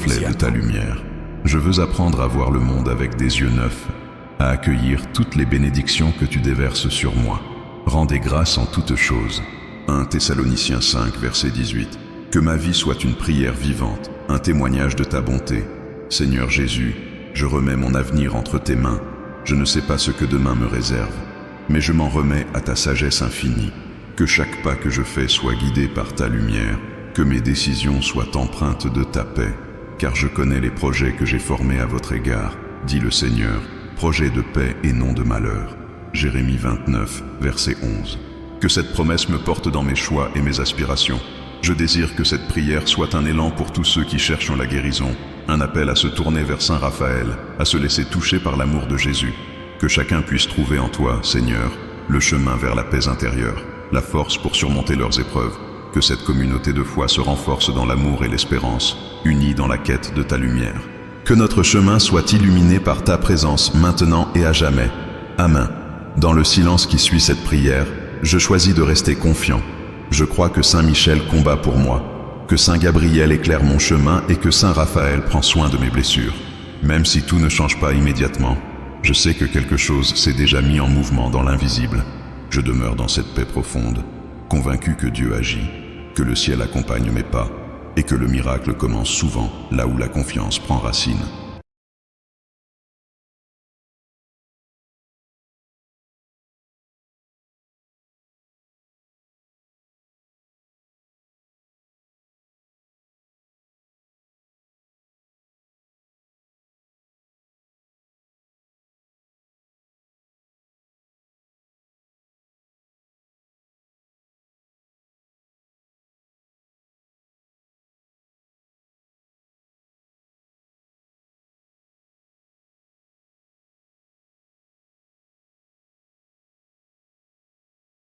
reflet de ta lumière. Je veux apprendre à voir le monde avec des yeux neufs, à accueillir toutes les bénédictions que tu déverses sur moi. Rendez grâce en toutes choses. 1 Thessaloniciens 5, verset 18. Que ma vie soit une prière vivante, un témoignage de ta bonté. Seigneur Jésus, je remets mon avenir entre tes mains. Je ne sais pas ce que demain me réserve, mais je m'en remets à ta sagesse infinie. Que chaque pas que je fais soit guidé par ta lumière, que mes décisions soient empreintes de ta paix, car je connais les projets que j'ai formés à votre égard, dit le Seigneur, projets de paix et non de malheur. Jérémie 29, verset 11. Que cette promesse me porte dans mes choix et mes aspirations. Je désire que cette prière soit un élan pour tous ceux qui cherchent la guérison, un appel à se tourner vers Saint Raphaël, à se laisser toucher par l'amour de Jésus. Que chacun puisse trouver en toi, Seigneur, le chemin vers la paix intérieure, la force pour surmonter leurs épreuves. Que cette communauté de foi se renforce dans l'amour et l'espérance, unis dans la quête de ta lumière. Que notre chemin soit illuminé par ta présence maintenant et à jamais. Amen. Dans le silence qui suit cette prière, je choisis de rester confiant. Je crois que Saint Michel combat pour moi, que Saint Gabriel éclaire mon chemin et que Saint Raphaël prend soin de mes blessures. Même si tout ne change pas immédiatement, je sais que quelque chose s'est déjà mis en mouvement dans l'invisible. Je demeure dans cette paix profonde, convaincu que Dieu agit, que le ciel accompagne mes pas et que le miracle commence souvent là où la confiance prend racine.